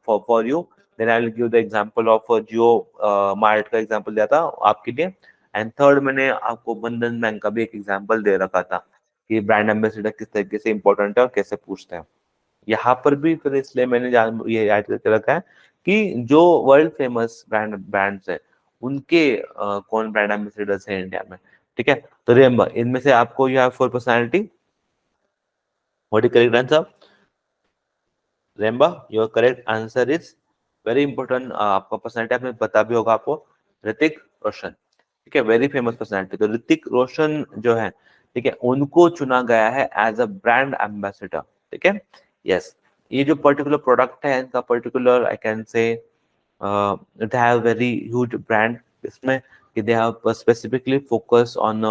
for you, then I will give the example of Jio mart का एग्जांपल दिया था आपके लिए, एंड थर्ड मैंने आपको बंधन बैंक का भी एक एग्जांपल दे रखा था कि ब्रांड एम्बेसडर किस तरीके से इंपॉर्टेंट है और कैसे पूछते हैं। यहाँ पर भी फिर इसलिए मैंने ये याद करके रखा है कि जो वर्ल्ड फेमस ब्रांड्स है उनके कौन ब्रांड एम्बेसडर्स हैं इंडिया में। ठीक है, तो रिमेंबर इनमें से आपको you have 4 personality. What is correct answer? Remember your correct answer is very important. आपका पर्सनालिटी आपने पता भी होगा आपको, ऋतिक रोशन। ठीक है, वेरी फेमस पर्सनालिटी। तो ऋतिक रोशन जो है, ठीक है, उनको चुना गया है एज अ ब्रांड एम्बेसडर। ठीक है, यस। ये जो पर्टिकुलर प्रोडक्ट है इनका पर्टिकुलर आई कैन से they have very huge brand इसमें कि they have specifically focus on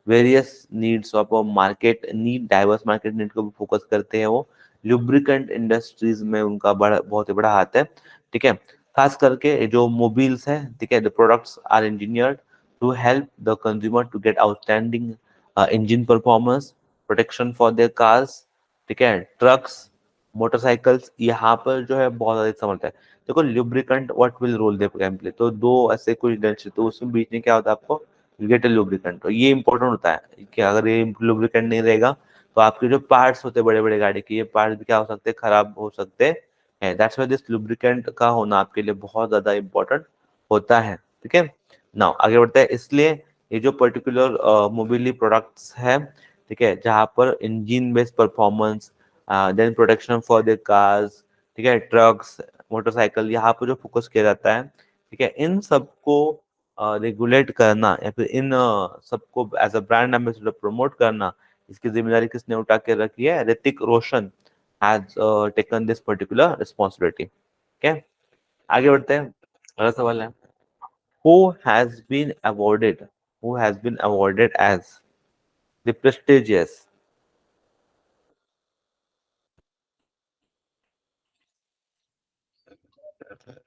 various needs of a market need, diverse market need को भी फोकस करते हैं वो। लुब्रिकेंट इंडस्ट्रीज में उनका बड़ा, बहुत ही बड़ा हाथ है। ठीक है, खास करके जो मोबिल्स है, ठीक है, the products are engineered to help the consumer to get outstanding engine performance, protection for their cars. ठीक है, ट्रक्स, मोटरसाइकिल्स, यहाँ पर जो है बहुत ज्यादा समझता है। देखो lubricant what will role they play, तो दो ऐसे कुछ डेंस, तो उसमें बीच में क्या होता है आपको गेट लुब्रिकेंट। तो ये इंपॉर्टेंट होता है कि अगर ये लुब्रिकेंट नहीं रहेगा तो आपके जो पार्ट्स होते हैं बड़े बड़े गाड़ी के, ये पार्ट्स भी क्या हो सकते हैं, खराब हो सकते हैं। दैट्स व्हाई दिस लुब्रिकेंट का होना आपके लिए बहुत ज्यादा इंपॉर्टेंट होता है। ठीक है, नाउ आगे बढ़ते हैं। इसलिए ये जो पर्टिकुलर मोबिलिटी प्रोडक्ट्स है, ठीक है, जहाँ पर engine based performance, then protection for the cars, ठीक है, ट्रक्स, मोटरसाइकिल, यहाँ पर जो फोकस किया जाता है, ठीक है, इन सबको रेगुलेट करना या फिर इन सबको as a brand ambassador promote करना, इसकी जिम्मेदारी किसने उठा के रखी है? Hrithik Roshan has taken this particular responsibility. ठीक है, आगे बढ़ते हैं। अगला सवाल है, who has been awarded, who has been awarded as the prestigious.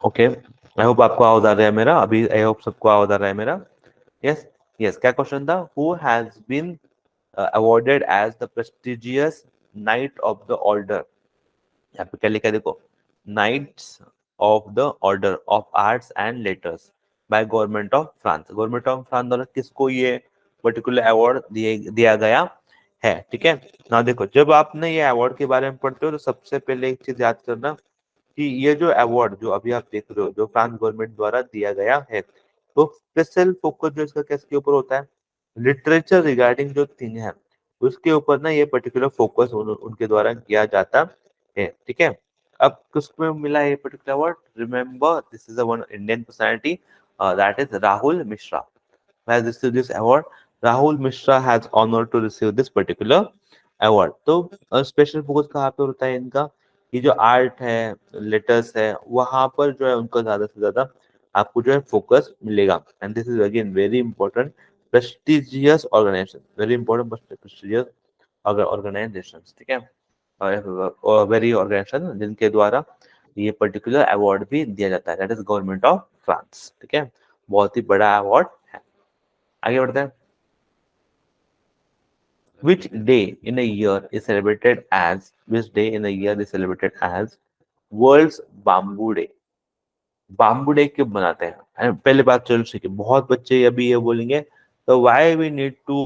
Okay, I hope आपको आवाज आ रहा है मेरा अभी, आई होप सबको आवाज आ रहा है मेरा। यस, यस, क्या क्वेश्चन था? Who has been awarded as the prestigious knight of the order. यहाँ पे क्या लिखा है देखो, knights of the order of arts and letters by government of France. Government of France द्वारा किसको ये पर्टिकुलर अवार्ड दिया गया है। ठीक है ना, देखो जब आपने ये अवार्ड के बारे में पढ़ते हो तो सबसे पहले एक चीज याद करना कि ये जो अवार्ड जो अभी आप देख रहे हो जो फ्रांस गवर्नमेंट द्वारा दिया गया है, तो स्पेशल फोकस जो इसका किसके ऊपर होता है, लिटरेचर रिगार्डिंग जो थिंग है उसके ऊपर ना ये पर्टिकुलर फोकस उनके द्वारा किया जाता है। ठीक है, अब किसमें मिला ये particular award, remember this is one Indian personality, that is Rahul Mishra has received this award. Rahul Mishra has honored to receive this particular award. तो स्पेशल फोकस कहाँ पे होता है इनका, ये जो आर्ट है, लेटर्स है, वहां पर जो है उनका ज्यादा से ज्यादा आपको जो है फोकस मिलेगा। And this is again very important, prestigious organization, very important prestigious organization. ठीक है, वेरी ऑर्गेनाइजेशन जिनके द्वारा ये पर्टिकुलर अवार्ड भी दिया जाता है, that is government of France. ठीक है, बहुत ही बड़ा अवार्ड है। आगे बढ़ते हैं। Which day in a year is celebrated as which day in a year is celebrated as World's Bamboo Day? Bamboo day क्यों बनाते हैं? पहले बात चलो ठीक है, बहुत बच्चे अभी ये बोलेंगे तो why we need to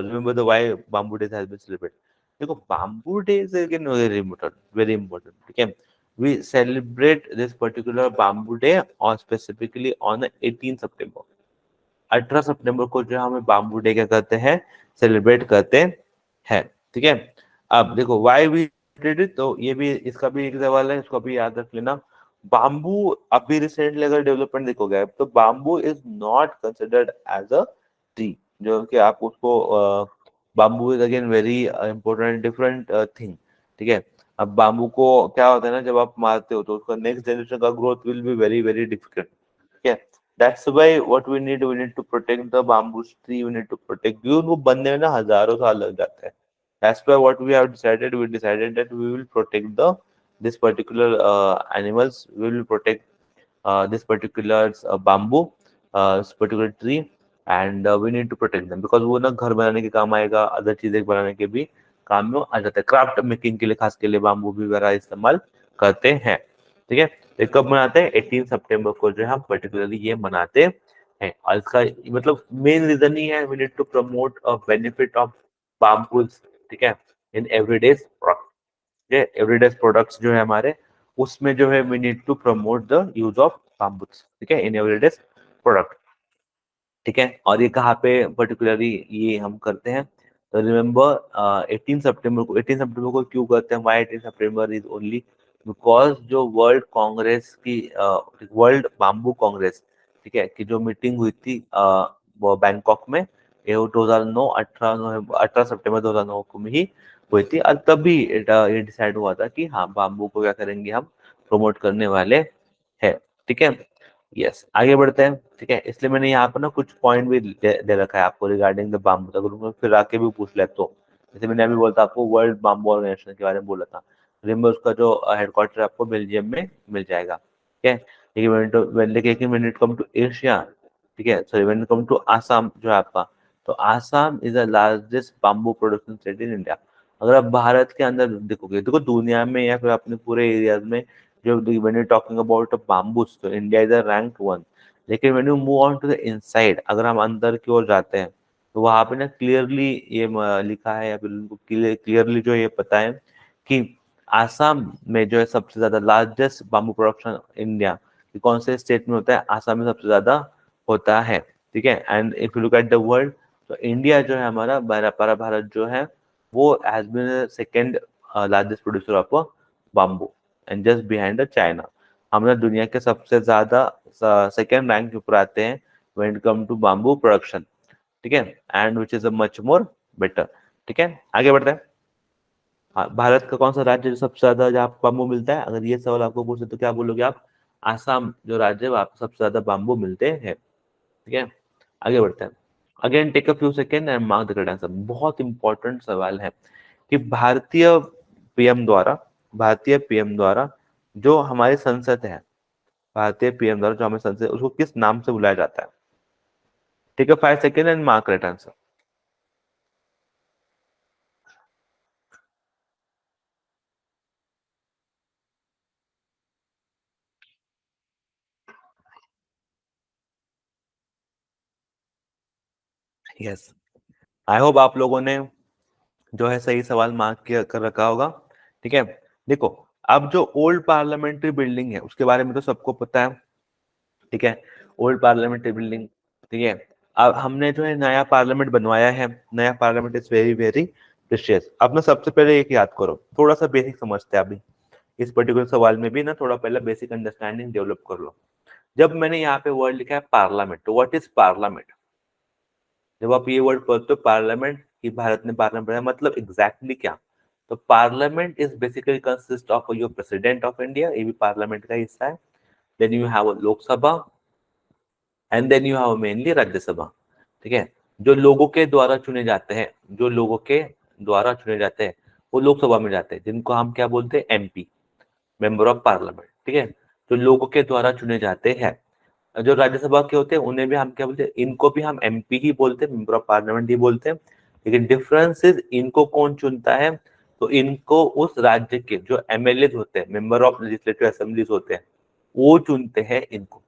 remember the why bamboo day has been celebrate. देखो bamboo day is again very important, very important. ठीक है, we celebrate this particular bamboo day और स्पेसिफिकली ऑन 18 सितंबर, 18 सितंबर को जो हमें बाम्बू डे क्या करते हैं, सेलिब्रेट करते हैं। ठीक है, अब देखो वाई वी डिड इट, तो ये भी इसका भी एक सवाल है, इसको भी याद रख लेना। बाम्बू अभी रिसेंटली अगर डेवलपमेंट देखोगे तो bamboo is not considered as a tree, जो कि आप उसको bamboo is again very important different thing. ठीक है, अब बाम्बू को क्या होता है ना, जब आप मारते हो तो उसका नेक्स्ट जनरेशन का growth will be very very difficult. ठीक है, that's why what we need to protect the bamboo tree, we need to protect, क्योंकि उनको बनने में ना हजारों साल लग जाते हैं। That's why what we have decided, we decided that we will protect the this particular animals, we will protect this particular bamboo, this particular tree, and we need to protect them because वो ना घर बनाने के काम आएगा, other चीजें बनाने के भी काम में आ जाता है, क्राफ्ट मेकिंग के लिए खास के लिए बाम्बू भी वगैरह इस्तेमाल करते हैं। ठीक है, ये कब मनाते हैं, 18 सितंबर को जो है हम पर्टिकुलरली ये मनाते हैं। और इसका मतलब मेन रीजन ही है, we need to promote a benefit of bamboos. ठीक है, इन एवरीडे प्रोडक्ट, ये एवरीडे प्रोडक्ट्स जो है हमारे, उसमें जो है we need to promote the use of bamboos. ठीक है, इन एवरीडे प्रोडक्ट। ठीक है, और ये कहाँ पे पर्टिकुलरली ये हम करते हैं, तो रिमेम्बर 18 सितंबर को क्यों करते हैं, why 18 September is only because जो वर्ल्ड कांग्रेस की वर्ल्ड बाम्बू कांग्रेस, ठीक है, की जो मीटिंग हुई थी वो बैंकॉक में, ये 2009 18 सितंबर 2009 को में ही हुई थी, और तभी ये डिसाइड हुआ था कि हाँ बाम्बू को क्या करेंगे हम, प्रमोट करने वाले हैं। ठीक है, यस आगे बढ़ते हैं। ठीक है, इसलिए मैंने यहाँ पर ना कुछ पॉइंट भी दे रखा है आपको रिगार्डिंग द बाम्बू, अगर उनको फिर आके भी पूछ ले तो, जैसे मैंने अभी बोलता आपको वर्ल्ड बाम्बू ऑर्गेनाइजेशन के बारे में बोला था, रिमेम्बर उसका जो हेडक्वार्टर आपको बेल्जियम में मिल जाएगा। ठीक है, लेकिन when it come to Asia, ठीक है, sorry when it come to Assam जो है आपका, तो Assam is the largest bamboo production state in India. अगर आप भारत के अंदर देखोगे, देखो दुनिया में या फिर अपने पूरे एरियाज में जो when you're talking about bamboos, तो इंडिया इज रैंक वन। लेकिन when you move on to the inside, अगर हम अंदर की ओर जाते हैं तो वहां पे ना क्लियरली ये लिखा है या फिर उनको क्लियरली जो ये पता है कि आसाम में जो है सबसे ज्यादा लार्जेस्ट बाम्बू प्रोडक्शन इंडिया, कौन से स्टेट में होता है, आसाम में सबसे ज्यादा होता है। ठीक है, and if you look at the world, तो इंडिया जो है हमारा भारत जो है वो has been second largest producer of bamboo and just behind the China. हम ना दुनिया के सबसे ज्यादा सेकेंड रैंक के ऊपर आते हैं when it come to bamboo production. ठीक है, and which is a much more better. ठीक है, आगे बढ़ते हैं। हाँ, भारत का कौन सा राज्य जो सबसे ज्यादा जहाँ बाम्बू मिलता है, अगर ये सवाल आपको पूछे तो क्या बोलोगे आप, आसाम जो राज्य है वहाँ पे सबसे ज्यादा बाम्बू मिलते हैं। ठीक है, आगे बढ़ते हैं। Again take a few second and mark the correct answer, बहुत इंपॉर्टेंट सवाल है कि पीएम द्वारा भारतीय पीएम द्वारा जो हमारी संसद है, भारतीय पीएम द्वारा जो हमारी संसद है उसको किस नाम से बुलाया जाता है। ठीक है, 5 second and mark correct answer. Yes, I hope आप लोगों ने जो है सही सवाल मार्क किया कर रखा होगा। ठीक है, देखो अब जो ओल्ड पार्लियामेंट्री बिल्डिंग है उसके बारे में तो सबको पता है। ठीक है, ओल्ड पार्लियामेंट्री बिल्डिंग। ठीक है, अब हमने जो है नया पार्लियामेंट बनवाया है। नया parliament is very very precious. अब ना सबसे पहले एक याद करो, थोड़ा सा बेसिक समझते हैं अभी इस पर्टिकुलर सवाल में भी ना, थोड़ा पहले बेसिक अंडरस्टैंडिंग डेवलप कर लो। जब मैंने यहाँ पे वर्ड लिखा है पार्लियामेंट, तो व्हाट इज पार्लियामेंट? जब आप ये वर्ड पढ़ते हो पार्लियामेंट, कि भारत ने पार्लियामेंट बनाया, मतलब एग्जैक्टली क्या? तो parliament is basically consist of your president of India, ये भी पार्लियामेंट का हिस्सा है। Then you have Lok Sabha, and then you have mainly Rajya Sabha. ठीक है, जो लोगों के द्वारा चुने जाते हैं, जो लोगों के द्वारा चुने जाते हैं वो लोकसभा में जाते हैं, जिनको हम क्या बोलते हैं? MP, member of parliament. ठीक है, जो लोगों के द्वारा चुने जाते हैं। जो राज्यसभा के होते हैं उन्हें भी हम क्या बोलते हैं? इनको भी हम एमपी ही बोलते हैं, मेंबर ऑफ पार्लियामेंट ही बोलते हैं। लेकिन डिफरेंस इज इनको कौन चुनता है? तो इनको उस राज्य के जो एमएलए होते हैं, मेंबर ऑफ लेजिस्लेटिव असेंबलीज होते हैं, वो चुनते हैं इनको।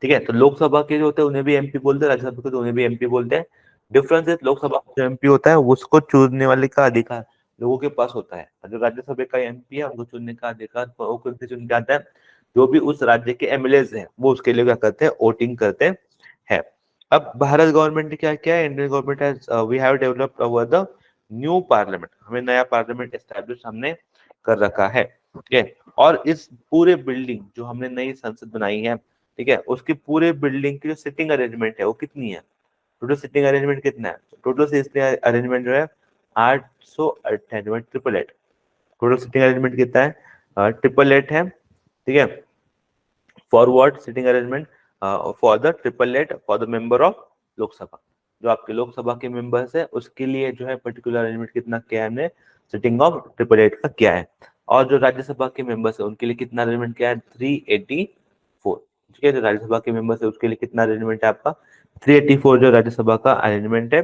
ठीक है, तो लोकसभा के जो होते हैं उन्हें भी एमपी बोलते हैं, राज्यसभा के तो उन्हें भी एमपी बोलते हैं। डिफरेंस इज लोकसभा का जो एमपी होता है उसको चुनने वाले का अधिकार लोगों के पास होता है, और जो राज्यसभा का एमपी है उनको चुनने का अधिकार वो खुद से चुन के आता है। जो भी उस राज्य के एमएलए हैं वो उसके लिए क्या करते हैं? वोटिंग करते हैं। अब भारत गवर्नमेंट ने क्या किया है? Indian government has we have developed over the new parliament, हमें नया पार्लियामेंट एस्टेब्लिश हमने कर रखा है। ठीक है, और इस पूरे बिल्डिंग जो हमने नई संसद बनाई है, ठीक है, उसकी पूरे बिल्डिंग की जो सिटिंग अरेंजमेंट है वो कितनी है? टोटल सिटिंग अरेंजमेंट कितना है? टोटल सिटिंग अरेंजमेंट जो है 898, 888। टोटल सिटिंग अरेंजमेंट कितना है? 888 है। ठीक है, for what sitting arrangement? For the 888 for the member of Lok Sabha. जो आपके लोकसभा के मेंबर्स है उसके लिए जो है पर्टिकुलर अरेंजमेंट कितना किया है हमने? सिटिंग ऑफ 888 का किया है। और जो राज्यसभा के मेंबर्स है उनके लिए कितना अरेंजमेंट किया है? 384। ठीक है, जो राज्यसभा के मेंबर्स है उसके लिए कितना अरेंजमेंट है आपका? 384 जो राज्यसभा का अरेंजमेंट है।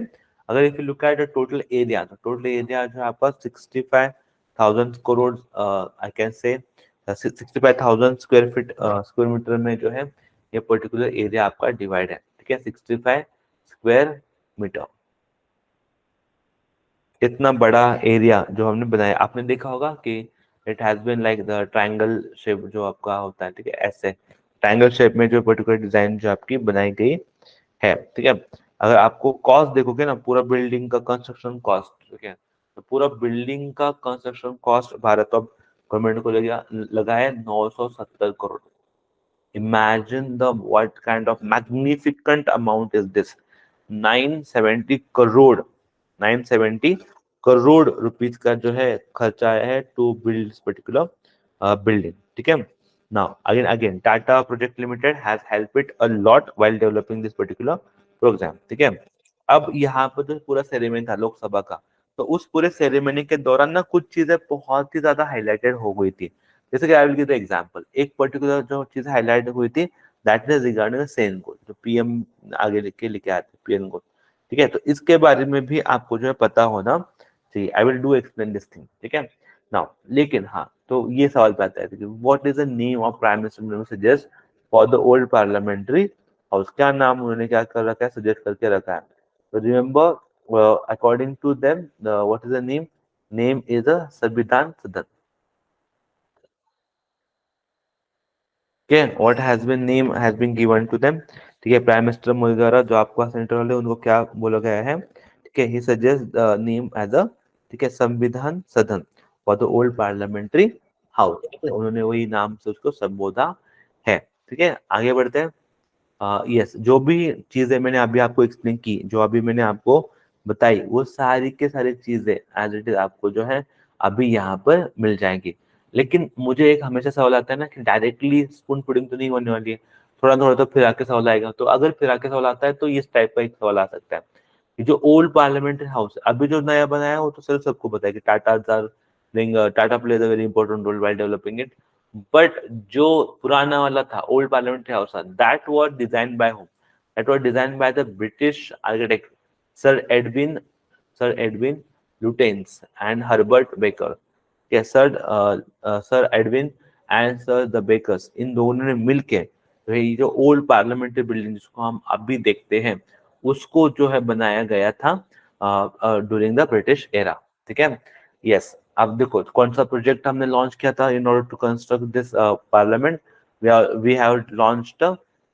अगर if you look at the total area, तो टोटल एरिया जो है आपका 65,000 करोड़, आई कैन से 65,000 स्क्वायर फीट, स्क्वायर मीटर में जो है ये पर्टिकुलर एरिया आपका डिवाइड है। ठीक है, 65 स्क्वायर मीटर। इतना बड़ा एरिया जो हमने बनाया, आपने देखा होगा कि it has been like the triangle shape जो आपका होता है। ठीक है, ऐसे ट्रायंगल शेप में जो पर्टिकुलर डिजाइन जो आपकी बनाई गई है। ठीक है, अगर आपको कॉस्ट देखोगे ना, पूरा बिल्डिंग का कंस्ट्रक्शन कॉस्ट, ठीक है, तो पूरा बिल्डिंग का कंस्ट्रक्शन कॉस्ट भारत अब गवर्नमेंट को लगा है 970 crore. Imagine the what kind of magnificent amount is this. 970 crore, 970 crore rupees का जो है खर्चा है टू बिल्ड पर्टिकुलर बिल्डिंग। ठीक है, now again again Tata project limited has help it a lot while developing this particular program. ठीक है, अब यहाँ पर जो पूरा सेरेमनी था लोकसभा का, तो उस पूरे सेरेमनी के दौरान ना कुछ चीजें बहुत ही ज्यादा हाईलाइटेड हो गई थी। जैसे कि आई विल गिव द एग्जांपल, एक पर्टिकुलर जो चीज हाईलाइट हुई थी, दैट इज रिगार्डिंग सेन गोल, जो पीएम आगे लेके आते हैं, पीएम गोल। ठीक है, तो इसके बारे में भी आपको जो है पता होना चाहिए। I will do explain this thing. ठीक है, नाउ लेकिन हाँ, तो ये सवाल पे आता है कि what is the name of prime minister suggest for the old parliamentary house? क्या नाम उन्होंने क्या कर रखा है? सजेस्ट करके रखा है। तो remember, according to them, what is the name? Name is a Samvidhan Sadan. Okay, what has been name has been given to them। ठीक है, प्राइम मिनिस्टर मोदी द्वारा जो आपका सेंटर वाले उनको क्या बोला गया है? ठीक है, ही सजेस्ट नेम एज अ, ठीक है, संविधान सदन for the old parliamentary house. उन्होंने वही नाम से उसको संबोधा है। ठीक है, आगे बढ़ते हैं। यस, जो भी चीजें मैंने अभी आपको एक्सप्लेन की, जो अभी मैंने आपको बताई, वो सारी के सारी चीजें एज इट इज आपको जो है अभी यहाँ पर मिल जाएंगी। लेकिन मुझे एक हमेशा सवाल आता है ना कि डायरेक्टली स्पून फीडिंग तो नहीं होने वाली है, थोड़ा थोड़ा तो फिर आके सवाल आएगा। तो अगर फिर आके सवाल आता है तो इस टाइप का एक सवाल आ सकता है कि जो ओल्ड पार्लियामेंट्री हाउस अभी जो नया बनाया है वो तो सिर्फ सबको पता है कि Tata plays a very important role while developing it. But जो पुराना वाला था ओल्ड पार्लियामेंट्री हाउस था, that was design by whom? That was design by the British architect sir Edwin, sir Edwin Lutyens and Herbert Baker. yes, sir Edwin and sir the Bakers, इन दोनों ने मिलके तो ये जो ओल्ड पार्लियामेंट्री बिल्डिंग जिसको हम अभी देखते हैं उसको जो है बनाया गया था। During the British era. ठीक है, यस। अब देखो कौन सा प्रोजेक्ट हमने लॉन्च किया था in order to construct this parliament. We have launched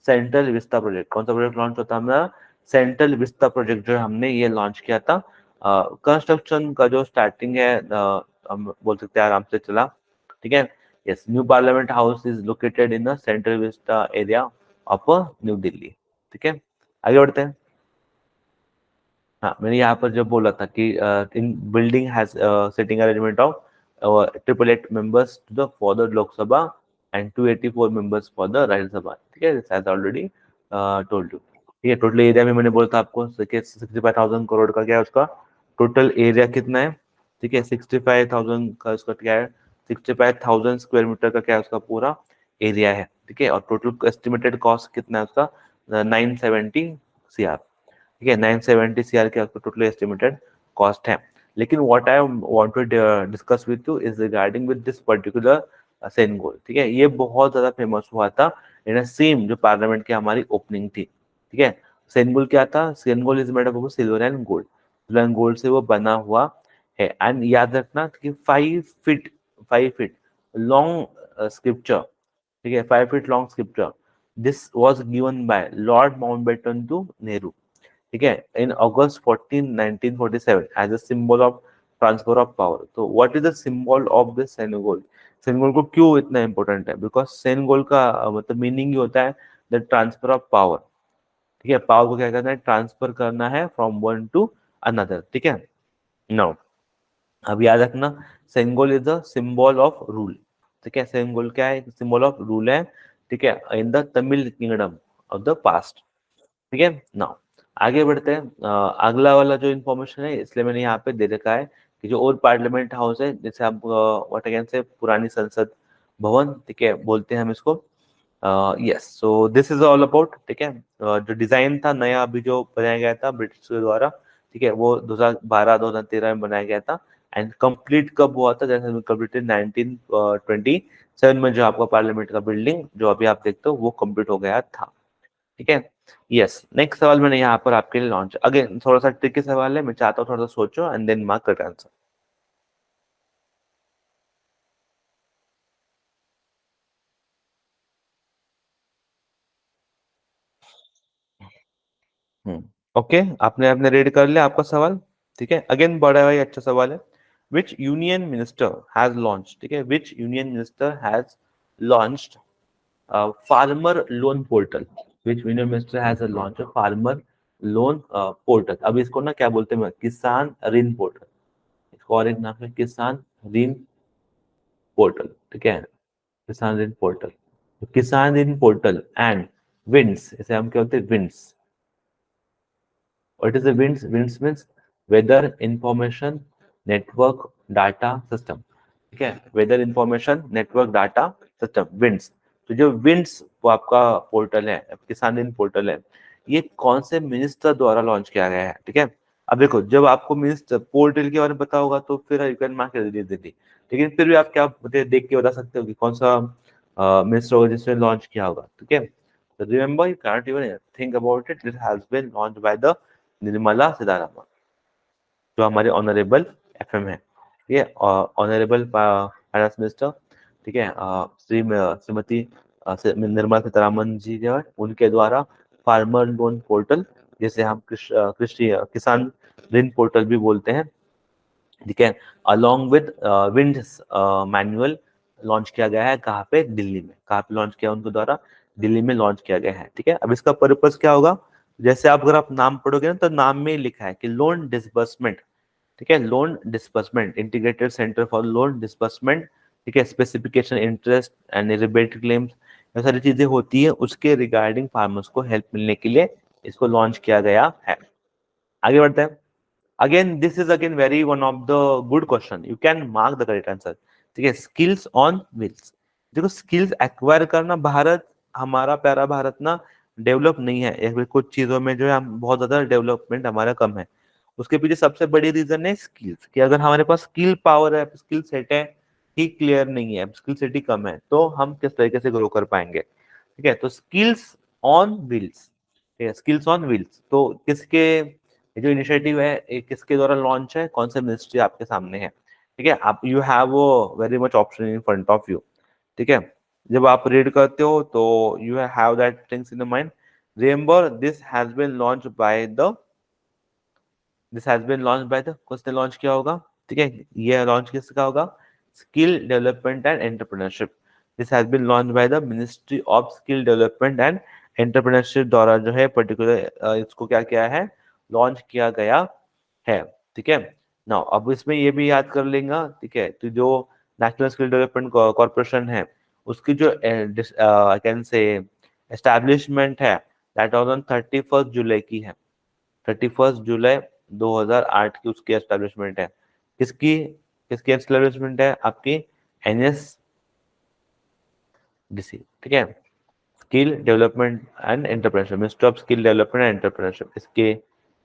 central vista project. कौन सा प्रोजेक्ट लॉन्च होता है हमारा? सेंट्रल विस्ता प्रोजेक्ट जो हमने ये लॉन्च किया था। कंस्ट्रक्शन का जो स्टार्टिंग है हम बोल सकते हैं आराम से चला। ठीक है, yes. New parliament house is located in the central Vista area of new Delhi. ठीक है, आगे बढ़ते हैं। हाँ, मैंने यहाँ पर जब बोला था कि इन building has sitting arrangement of 888 members to the for the Lok Sabha and 284 members for the Rajya Sabha. ठीक है, this has already told you. ठीक है, टोटल एरिया में मैंने बोला था आपको 65,000 करोड़ का क्या है उसका टोटल एरिया कितना है। ठीक है, 65,000 का उसका क्या है, 65,000 स्क्वायर मीटर का क्या है उसका पूरा एरिया है। ठीक है, और टोटल एस्टिमेटेड कॉस्ट कितना है उसका 970 CR। ठीक है, 970 CR के आपको टोटल एस्टिमेटेड कॉस्ट है। लेकिन what I want to discuss with you is regarding with this particular Sengol. ठीक है, ये बहुत ज्यादा फेमस हुआ था इन सेम जो पार्लियामेंट की हमारी ओपनिंग थी। ठीक है, सेनगोल क्या था? Sengol is made up of silver and gold. Silver and gold से वो बना हुआ है। एंड याद रखना कि 5 फीट लॉन्ग स्क्रिप्चर। ठीक है, 5 feet long scripture this was given by lord Mountbatten to Nehru. ठीक है, in August 14 1947 as a symbol of transfer of power. तो what is the symbol of this Sengol? Sengol को क्यों इतना इंपॉर्टेंट है? बिकॉज सेनेगोल का मतलब मीनिंग ही होता है द ट्रांसफर ऑफ पावर। ठीक है, पावर को क्या करना है? ट्रांसफर करना है फ्रॉम वन टू अनदर। ठीक है, नाउ अब याद रखना Sengol is the symbol of rule. ठीक है, सेनेगोल क्या है? सिंबल ऑफ रूल है। ठीक है, in the Tamil kingdom of the past. ठीक है, नाउ आगे बढ़ते हैं। अगला वाला जो इन्फॉर्मेशन है इसलिए मैंने यहाँ पे दे रखा है कि जो ओल्ड पार्लियामेंट हाउस है जैसे आप व्हाट अगेन से पुरानी संसद भवन। ठीक है, बोलते हैं हम इसको। Yes, so this is all about. ठीक है, जो डिजाइन था नया अभी जो बनाया गया था ब्रिटिश के द्वारा। ठीक है, वो 2012-2013 में बनाया गया था। एंड कंप्लीट कब हुआ था? जैसे कंप्लीटेड 1927 में जो आपका पार्लियामेंट का बिल्डिंग जो अभी आप देखते हो वो कंप्लीट हो गया था। ठीक है, यस। नेक्स्ट सवाल मैंने यहाँ पर आपके लिए लॉन्च अगेन थोड़ा सा ट्रिकी सवाल है, मैं चाहता हूँ थोड़ा सा सोचो and then mark correct answer. Okay, आपने आपने रेड कर लिया आपका सवाल। ठीक है, अगेन बड़ा भाई अच्छा सवाल है। विच यूनियन मिनिस्टर हैज लॉन्च? ठीक है, विच union minister has launched farmer loan portal? Which union minister has launch farmer loan portal? अब इसको ना क्या बोलते हैं? किसान ऋण पोर्टल। इसको और एक नाम है किसान ऋण पोर्टल। ठीक है, किसान ऋण पोर्टल। तो किसान ऋण पोर्टल एंड विंड्स, इसे हम क्या बोलते हैं? Winds. What is the winds? Winds means weather information network data system. ठीक है, weather information network data system, winds. तो जो विंड्स वो आपका पोर्टल है, किसान ऋण पोर्टल है, ये कौन से मिनिस्टर द्वारा लॉन्च किया गया है? ठीक है, अब देखो जब आपको मिनिस्टर पोर्टल के बारे में पता होगा तो फिर यू कैन मार्क इट। लेकिन फिर भी आप क्या देख के बता सकते हो कि कौन सा मिनिस्टर होगा जिसने लॉन्च किया होगा? ठीक है, तो remember you cannot even think about it, it has been launch by the Nirmala Sitharaman जो हमारे ऑनरेबल एफएम है। ठीक है, ऑनरेबल फाइनेंस मिनिस्टर। ठीक है, श्रीमती निर्मला सीतारमन जी जो है उनके द्वारा फार्मर लोन पोर्टल जिसे हम कृषि किसान ऋण पोर्टल भी बोलते हैं। ठीक है, along with winds manual launch किया गया है। कहाँ पे? दिल्ली में। कहाँ पे लॉन्च किया उनके द्वारा? दिल्ली में लॉन्च किया गया है। ठीक है, अब इसका पर्पस क्या होगा? जैसे आप अगर आप नाम पढ़ोगे ना तो नाम में ही लिखा है कि लोन डिसबर्समेंट। ठीक है, loan disbursement integrated centre for loan disbursement. ठीक है, specification interest and rebate claims, ये सारी चीजें होती है उसके रिगार्डिंग फार्मर्स को हेल्प मिलने के लिए इसको लॉन्च किया गया है। आगे बढ़ते हैं। Again this is again very one of the good question, you can mark the correct answer. ठीक है, स्किल्स ऑन व्हील्स। देखो स्किल्स एक्वायर करना, भारत हमारा प्यारा भारत ना डेवलप नहीं है, कुछ चीजों में जो है हम बहुत ज्यादा डेवलपमेंट हमारा कम है। उसके पीछे सबसे बड़ी रीजन है स्किल्स, कि अगर हमारे पास स्किल पावर है, स्किल सेट है ही क्लियर नहीं है, स्किल सेट ही कम है, तो हम किस तरीके से ग्रो कर पाएंगे? ठीक है, तो स्किल्स ऑन व्हील्स। ठीक है, स्किल्स ऑन व्हील्स तो किसके ये जो इनिशिएटिव है ये किसके द्वारा लॉन्च है, कौन से मिनिस्ट्री आपके सामने है, ठीक है। आप यू हैव वो very much option in front of you, ठीक है। जब आप रीड करते हो तो you have that things in the mind. Remember this has been launch by the, किसने लॉन्च किया होगा, ठीक है। ये लॉन्च किसका होगा, skill development and entrepreneurship. This has been launch by the ministry of skill development and entrepreneurship द्वारा जो है पर्टिकुलर इसको क्या किया है, लॉन्च किया गया है, ठीक है। नाउ अब इसमें ये भी याद कर लेगा, ठीक है। तो जो नेशनल स्किल डेवलपमेंट कॉर्पोरेशन है उसकी जो आई कैन से एस्टैब्लिशमेंट है दैट वाज ऑन 31 जुलाई की है, 31 जुलाई 2008 की उसकी एस्टैब्लिशमेंट है। किसकी किसकी एस्टैब्लिशमेंट है, आपकी NSDC, ठीक है। Skill development and entrepreneurship, ministry of skill development and entrepreneurship, इसके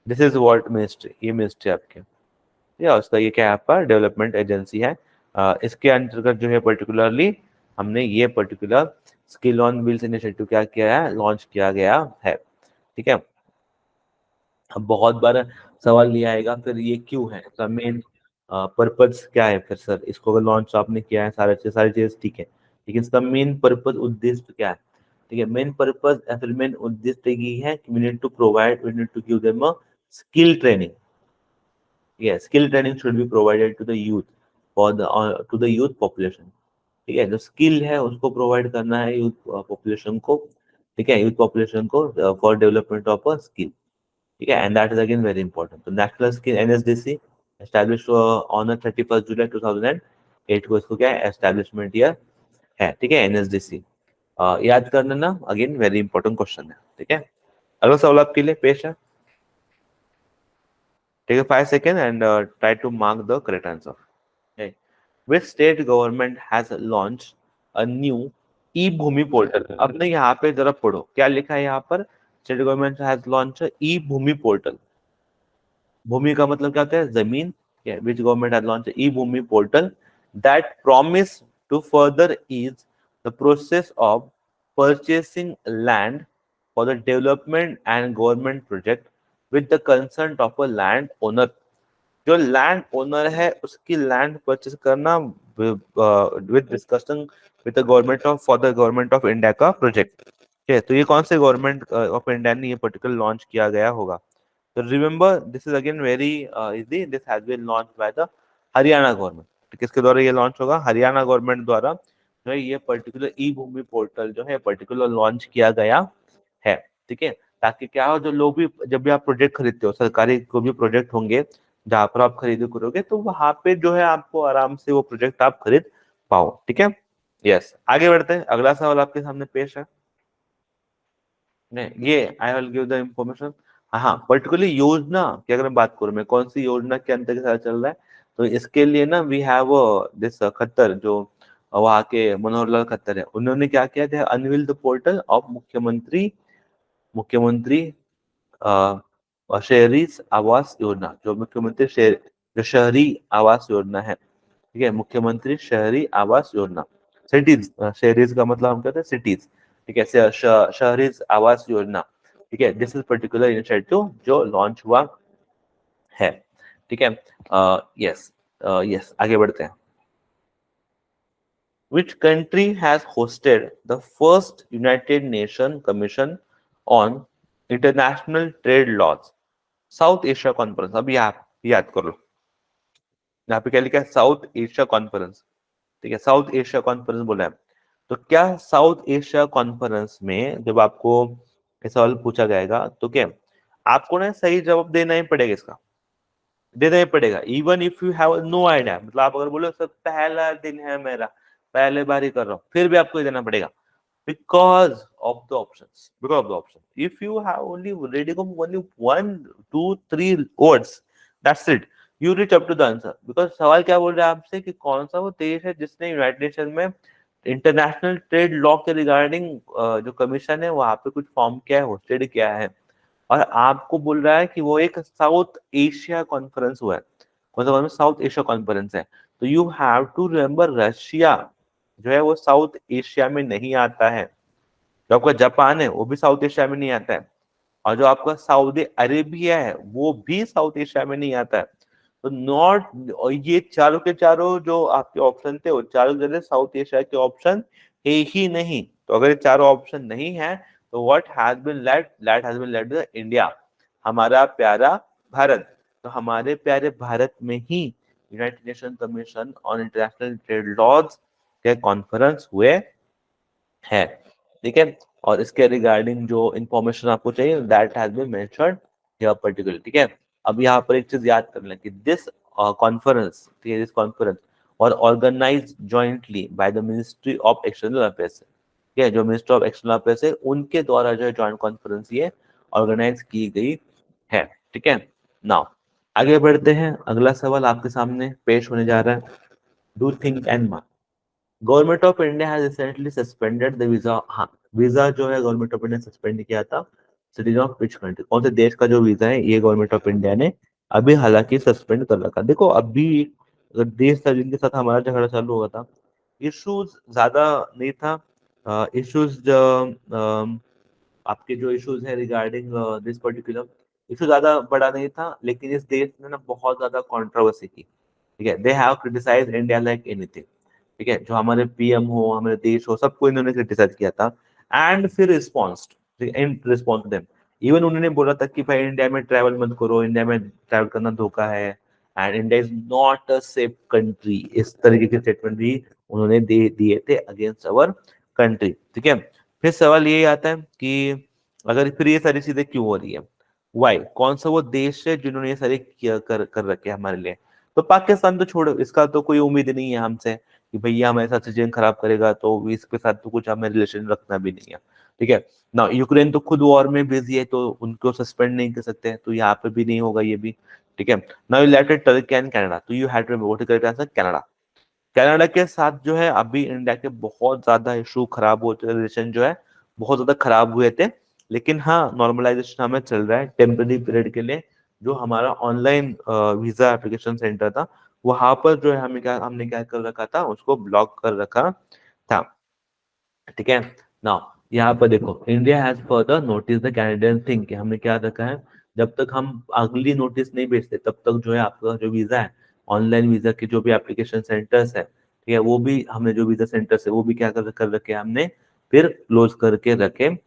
दिस इज व्हाट मिनिस्ट्री, ये मिनिस्ट्री आपके, या उसका ये क्या है आपका डेवलपमेंट एजेंसी है। इसके अंतर्गत जो है पर्टिकुलरली हमने ये particular skill on wheels initiative क्या किया है, लॉन्च किया गया है, ठीक है। अब बहुत बार सवाल ये आएगा फिर ये क्यों है, इसका मेन पर्पस क्या है, फिर सर इसको अगर लॉन्च आपने किया है सारी चीज ठीक है, लेकिन इसका मेन पर्पस उद्देश्य क्या है, ठीक है। मेन पर्पस या फिर मेन उद्देश्य ये है कि we need to give them a skill training, yes skill training should be provided to the youth for the to the youth population, ठीक है। जो स्किल है उसको प्रोवाइड करना है यूथ पॉपुलेशन को, ठीक है, यूथ पॉपुलेशन को for development of a skill, ठीक है। And that is again very important. तो national skill NSDC establish on 31 जुलाई 2008 को इसको क्या है एस्टैब्लिशमेंट ईयर है, ठीक है। NSDC याद करना ना, अगेन वेरी इंपॉर्टेंट क्वेश्चन है, ठीक है। अगला सवाल आपके लिए पेश है, take a 5 second and try to mark the correct answer. Okay. Which state government has launched a new e-भूमि पोर्टल? अब ना यहाँ पे जरा पढ़ो क्या लिखा है यहाँ पर, state government has launch e Bhumi portal. भूमि का मतलब क्या होता है, जमीन, which government has launch e Bhumi portal that promise to further ease the process of purchasing land for the development and government project with the concern of a land owner. जो land owner है उसकी लैंड परचेस करना with discussion with the government of for the government of India का project, ठीक है। तो ये कौन से गवर्नमेंट ऑफ इंडिया ने ये पर्टिकुलर लॉन्च किया गया होगा, तो remember this is again very easy, this has been launch by the Haryana government. तो किसके द्वारा ये लॉन्च होगा, हरियाणा गवर्नमेंट द्वारा जो है ये पर्टिकुलर ई भूमि पोर्टल जो है पर्टिकुलर लॉन्च किया गया है, ठीक है। ताकि क्या हो, जो लोग भी जब भी आप प्रोजेक्ट खरीदते हो, सरकारी को भी प्रोजेक्ट होंगे जहां पर आप खरीदी करोगे, तो वहां पे जो है आपको आराम से वो प्रोजेक्ट आप खरीद पाओ, ठीक है। यस आगे बढ़ते हैं, अगला सवाल आपके सामने पेश है। नहीं ये आई विल गिव द इंफॉर्मेशन। हाँ पर्टिकुलरली योजना की अगर मैं बात करूं, मैं कौन सी योजना के अंतर्गत साथ चल रहा है, तो इसके लिए ना वी हैव दिस खट्टर जो वहाँ के मनोहर लाल खट्टर है, उन्होंने क्या किया था, अनवील द पोर्टल ऑफ मुख्यमंत्री मुख्यमंत्री शहरी आवास योजना, जो मुख्यमंत्री जो शहरी आवास योजना है, ठीक है, मुख्यमंत्री शहरी आवास योजना। सिटीज, शहरीज का मतलब हम कहते हैं सिटीज, ठीक है। शहरी आवास योजना, ठीक है, दिस इज पर्टिकुलर इनिशिएटिव जो लॉन्च हुआ है, ठीक है। यस यस आगे बढ़ते हैं। Which country has hosted the first United Nations Commission on International Trade Laws? South Asia conference, अब याद कर लो, यहाँ पे क्या लिखा है, साउथ एशिया कॉन्फ्रेंस, ठीक है, साउथ एशिया कॉन्फ्रेंस बोला है। तो क्या साउथ एशिया कॉन्फ्रेंस में जब आपको ये सवाल पूछा जाएगा तो क्या आपको ना सही जवाब देना ही पड़ेगा, इसका देना ही पड़ेगा, even if you have no idea. मतलब आप अगर बोलो सर पहला दिन है मेरा, पहले बार ही कर रहा हूँ, फिर भी आपको देना पड़ेगा, because of the options, because of the option. If you have only reading of only 1 2 3 words, that's it, you reach up to the answer, because सवाल क्या बोल रहा है आपसे कि कौन सा वो देश है जिसने यूनाइटेड नेशन में इंटरनेशनल ट्रेड लॉ के रिगार्डिंग जो कमीशन है वहां पे कुछ फॉर्म किया है, होस्टेड किया है, और आपको बोल रहा है कि वो एक साउथ एशिया कॉन्फ्रेंस हुआ है, कौन सा साउथ एशिया कॉन्फ्रेंस है। तो you have to remember Russia जो है वो साउथ एशिया में नहीं आता है, जो आपका जापान है वो भी साउथ एशिया में नहीं आता है, और जो आपका सऊदी अरेबिया है वो भी साउथ एशिया में नहीं आता है। तो नॉट, और ये चारों के चारों जो आपके ऑप्शन थे वो चारों जगह साउथ एशिया के ऑप्शन है ही नहीं। तो अगर ये चारों ऑप्शन नहीं है तो what has been left, that has been left India, हमारा प्यारा भारत। तो हमारे प्यारे भारत में ही United Nation Commission on International Trade Laws के कॉन्फ्रेंस हुए है। ठीक है, और इसके रिगार्डिंग जो इंफॉर्मेशन आपको चाहिए that has been mentioned here particular. ठीक है, अब यहाँ पर एक चीज याद कर लें कि दिस कॉन्फ्रेंस, ठीक है, दिस कॉन्फ्रेंस और organise jointly by the ministry of external affairs. ठीक है, जो मिनिस्ट्री ऑफ एक्सटर्नल अफेयर्स है उनके द्वारा जो है जॉइंट कॉन्फ्रेंस ये ऑर्गेनाइज की गई है। ठीक है, नाउ आगे बढ़ते हैं। अगला सवाल आपके सामने पेश होने जा रहा है। Do think and government of India has recently suspended the visa. हाँ, वीजा जो है गवर्नमेंट ऑफ इंडिया सस्पेंड किया था। सिटीजन ऑफ विच कंट्री, कौन से देश का जो वीजा है ये गवर्नमेंट ऑफ इंडिया ने अभी हालांकि सस्पेंड कर रखा। देखो अभी अगर देश था जिनके साथ हमारा झगड़ा चालू हुआ था, इश्यूज ज्यादा नहीं था। इश्यूज आपके जो इश्यूज है रिगार्डिंग दिस पर्टिकुलर इशू ज्यादा बड़ा नहीं था, लेकिन इस देश ने ना बहुत ज्यादा कंट्रोवर्सी की। ठीक है, they have criticised India like anything. ठीक है, जो हमारे पीएम हो, हमारे देश हो, सबको इन्होंने क्रिटिसाइज किया था। एंड फिर response, in response to them, even उन्होंने बोला था कि भाई इंडिया में ट्रैवल मत करो, इंडिया में ट्रैवल करना धोखा है, and India is not a safe country. इस तरीके के स्टेटमेंट भी उन्होंने दे दिए थे अगेंस्ट अवर कंट्री। ठीक है, फिर सवाल ये आता है कि अगर फिर ये सारी चीजें क्यों हो रही है, वाई, कौन सा वो देश है जिन्होंने ये सारे कर रखे हैं हमारे लिए। तो पाकिस्तान तो छोड़ो, इसका तो कोई उम्मीद नहीं है हमसे कि भैया हमारे साथ सिचुएशन खराब करेगा, तो इसके साथ तो कुछ हमें रिलेशन रखना भी नहीं है। ठीक है ना, यूक्रेन तो खुद वॉर में बिजी है, तो उनको सस्पेंड नहीं कर सकते, तो यहाँ पे भी नहीं होगा ये भी। ठीक है, now you let Turkey and Canada, तो you had to remove Canada. Canada के साथ जो है अभी इंडिया के बहुत ज्यादा इशू खराब हो, रिलेशन जो है बहुत ज्यादा खराब हुए थे। लेकिन हाँ, नॉर्मलाइजेशन हमें चल रहा है टेम्पररी पीरियड के लिए। जो हमारा ऑनलाइन वीजा एप्लीकेशन सेंटर था वहां पर जो है हमने क्या कर रखा था, उसको ब्लॉक कर रखा था। ठीक है, नाउ यहाँ पर देखो, India has further notice the Canadian thing, कि हमने क्या रखा है, जब तक हम अगली नोटिस नहीं भेजते तब तक जो है आपका जो वीजा है, ऑनलाइन वीजा के जो भी एप्लीकेशन सेंटर्स है, ठीक है, वो भी हमने जो वीजा सेंटर्स है वो भी क्या कर रखे हैं हमने, फिर क्लोज करके रखे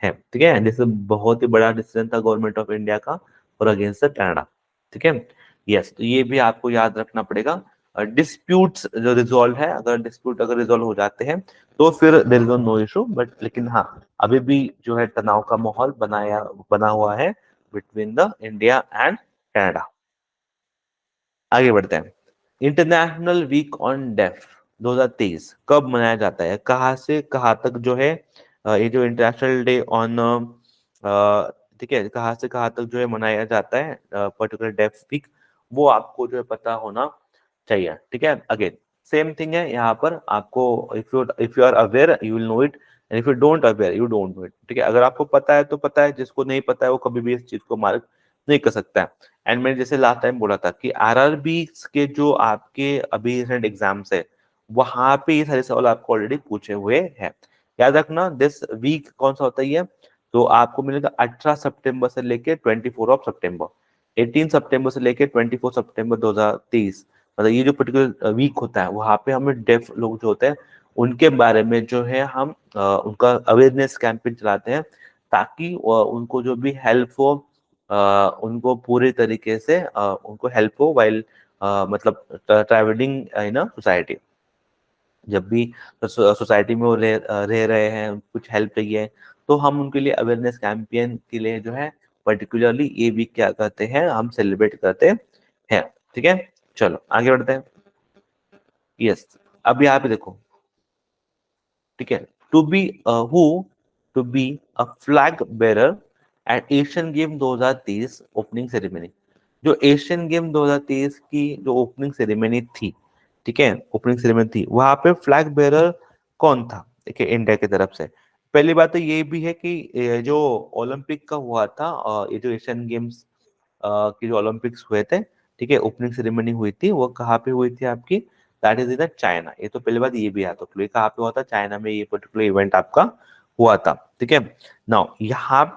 हैं। ठीक है, जैसे बहुत ही बड़ा डिसीजन था गवर्नमेंट ऑफ इंडिया का और अगेंस्ट द कनाडा। ठीक है, यस, तो ये भी आपको याद रखना पड़ेगा। डिस्प्यूट्स जो रिजॉल्व है, अगर डिस्प्यूट अगर रिजॉल्व हो जाते हैं तो फिर there is no issue, but लेकिन हाँ, अभी भी जो है तनाव का माहौल बना हुआ है between the India and Canada. आगे बढ़ते हैं। इंटरनेशनल वीक ऑन डेफ 2023 कब मनाया जाता है, कहाँ से कहाँ तक जो है ये जो इंटरनेशनल डे ऑन, ठीक है, कहाँ से कहाँ तक जो है मनाया जाता है पर्टिकुलर डेफ वीक, वो आपको जो है पता होना चाहिए। ठीक है, अगेन सेम थिंग है यहाँ पर आपको, if you are aware you will know it, and if you don't aware you don't know it. ठीक है, अगर आपको पता है तो पता है, जिसको नहीं पता है वो कभी भी इस चीज को मार्क नहीं कर सकता है। एंड मैंने जैसे लास्ट टाइम बोला था कि आरआरबी के जो आपके अभी रिसेंट एग्जाम्स है वहां पे ये सारे सवाल आपको ऑलरेडी पूछे हुए हैं। याद रखना, दिस वीक कौन सा होता है, तो आपको मिलेगा 18 सितंबर से लेके 24 सितंबर, 18 सितंबर से लेके 24 सितंबर 2023। मतलब ये जो पर्टिकुलर वीक होता है वहां पे हमें डेफ लोग जो होते हैं उनके बारे में जो है हम उनका अवेयरनेस कैंपेन चलाते हैं, ताकि उनको जो भी हेल्प हो, उनको पूरे तरीके से उनको हेल्प हो वाइल मतलब ट्रैवलिंग इन अ सोसाइटी। जब भी सोसाइटी में वो रह रहे हैं, कुछ हेल्प चाहिए, तो हम उनके लिए अवेयरनेस कैंपेन के लिए जो है पर्टिकुलरली ये वीक क्या करते हैं, हम सेलिब्रेट करते हैं। ठीक है, चलो आगे बढ़ते हैं। यस, अब यहाँ पे देखो, ठीक है, to be who to be a flag bearer at Asian game 2023 opening ceremony. जो एशियन गेम 2023 की जो ओपनिंग सेरेमनी थी, ठीक है, ओपनिंग सेरेमनी थी, वहां पे फ्लैग बेरर कौन था, ठीक है, इंडिया की तरफ से। पहली बात तो ये भी है कि ये जो ओलंपिक का हुआ था, ये जो एशियन गेम्स के जो ओलंपिक्स हुए थे, ठीक है, ओपनिंग सेरेमनी हुई थी, वो कहाँ पे हुई थी आपकी, दैट इज इन चाइना। ये तो पहली बात ये भी आता है, कहाँ पे हुआ था, चाइना में ये पर्टिकुलर इवेंट आपका हुआ था। ठीक है, नाउ यहाँ